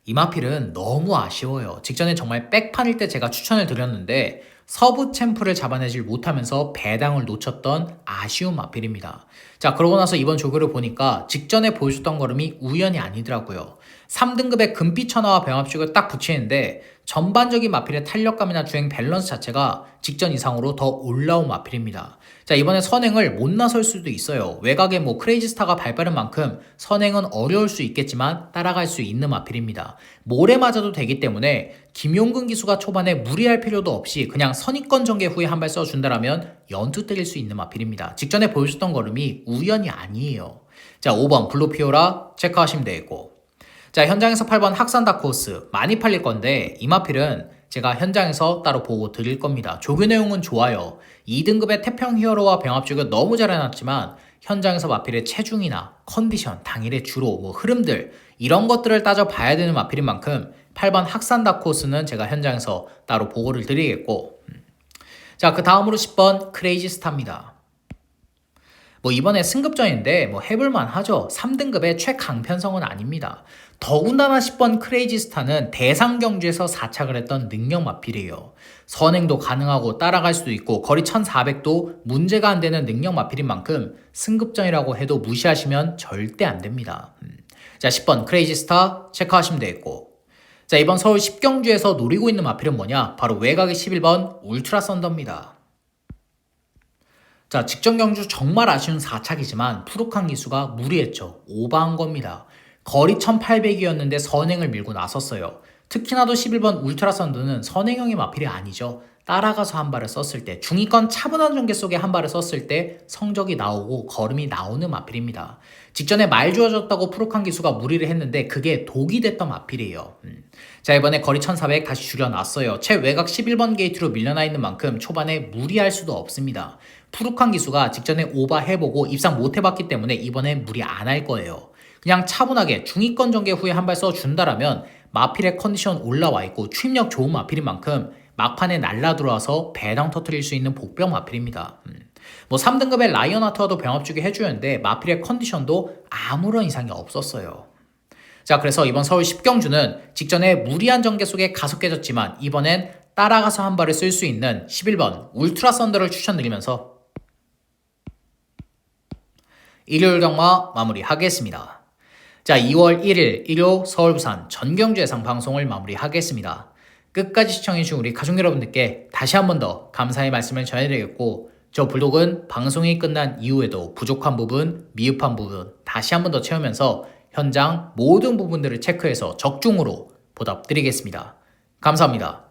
이 마필은 너무 아쉬워요. 직전에 정말 백판일 때 제가 추천을 드렸는데 서부 챔프를 잡아내질 못하면서 배당을 놓쳤던 아쉬운 마필입니다. 자, 그러고 나서 이번 조교를 보니까 직전에 보여줬던 걸음이 우연이 아니더라고요. 3등급의 금빛 천하와 병합축을 딱 붙이는데 전반적인 마필의 탄력감이나 주행 밸런스 자체가 직전 이상으로 더 올라온 마필입니다. 자, 이번에 선행을 못 나설 수도 있어요. 외곽에 크레이지스타가 발빠른 만큼 선행은 어려울 수 있겠지만 따라갈 수 있는 마필입니다. 모래 맞아도 되기 때문에 김용근 기수가 초반에 무리할 필요도 없이 그냥 선입권 전개 후에 한 발 써준다라면 연투 때릴 수 있는 마필입니다. 직전에 보여줬던 걸음이 우연이 아니에요. 자, 5번 블루피오라 체크하시면 되겠고, 자, 현장에서 8번 학산 다크호스 많이 팔릴 건데 이 마필은 제가 현장에서 따로 보고 드릴 겁니다. 조교 내용은 좋아요. 2등급의 태평 히어로와 병합죽은 너무 잘 해놨지만 현장에서 마필의 체중이나 컨디션, 당일의 주로 흐름들 이런 것들을 따져봐야 되는 마필인 만큼 8번 학산 다크호스는 제가 현장에서 따로 보고를 드리겠고, 자, 그 다음으로 10번 크레이지 스타입니다. 이번에 승급전인데 해볼만 하죠. 3등급의 최강편성은 아닙니다. 더군다나 10번 크레이지 스타는 대상 경주에서 4착을 했던 능력 마필이에요. 선행도 가능하고 따라갈 수도 있고 거리 1400도 문제가 안 되는 능력 마필인 만큼 승급전이라고 해도 무시하시면 절대 안 됩니다. 자, 10번 크레이지 스타 체크하시면 되겠고, 자, 이번 서울 10경주에서 노리고 있는 마필은 뭐냐? 바로 외곽의 11번 울트라 썬더입니다. 자, 직전 경주 정말 아쉬운 4착이지만 푸르칸 기수가 무리했죠. 오버한 겁니다. 거리 1800이었는데 선행을 밀고 나섰어요. 특히나도 11번 울트라 썬더는 선행형의 마필이 아니죠. 따라가서 한 발을 썼을 때, 중위권 차분한 전개 속에 한 발을 썼을 때 성적이 나오고 걸음이 나오는 마필입니다. 직전에 말 좋아졌다고 푸르칸 기수가 무리를 했는데 그게 독이 됐던 마필이에요. 자, 이번에 거리 1400 다시 줄여놨어요. 최외곽 11번 게이트로 밀려나 있는 만큼 초반에 무리할 수도 없습니다. 푸르칸 기수가 직전에 오버해보고 입상 못해봤기 때문에 이번에 무리 안 할 거예요. 그냥 차분하게 중위권 전개 후에 한 발 써준다라면 마필의 컨디션 올라와 있고 추임력 좋은 마필인 만큼 막판에 날라 들어와서 배당 터트릴 수 있는 복병 마필입니다. 3등급의 라이언 하트와도 병합주기 해주는데 마필의 컨디션도 아무런 이상이 없었어요. 자, 그래서 이번 서울 10경주는 직전에 무리한 전개 속에 가속해졌지만 이번엔 따라가서 한 발을 쓸 수 있는 11번 울트라 썬더를 추천드리면서 일요일 경마 마무리하겠습니다. 자, 2월 1일 일요 서울 부산 전경주 예상 방송을 마무리하겠습니다. 끝까지 시청해주신 우리 가족 여러분들께 다시 한 번 더 감사의 말씀을 전해드리겠고, 저 블록은 방송이 끝난 이후에도 부족한 부분, 미흡한 부분 다시 한 번 더 채우면서 현장 모든 부분들을 체크해서 적중으로 보답드리겠습니다. 감사합니다.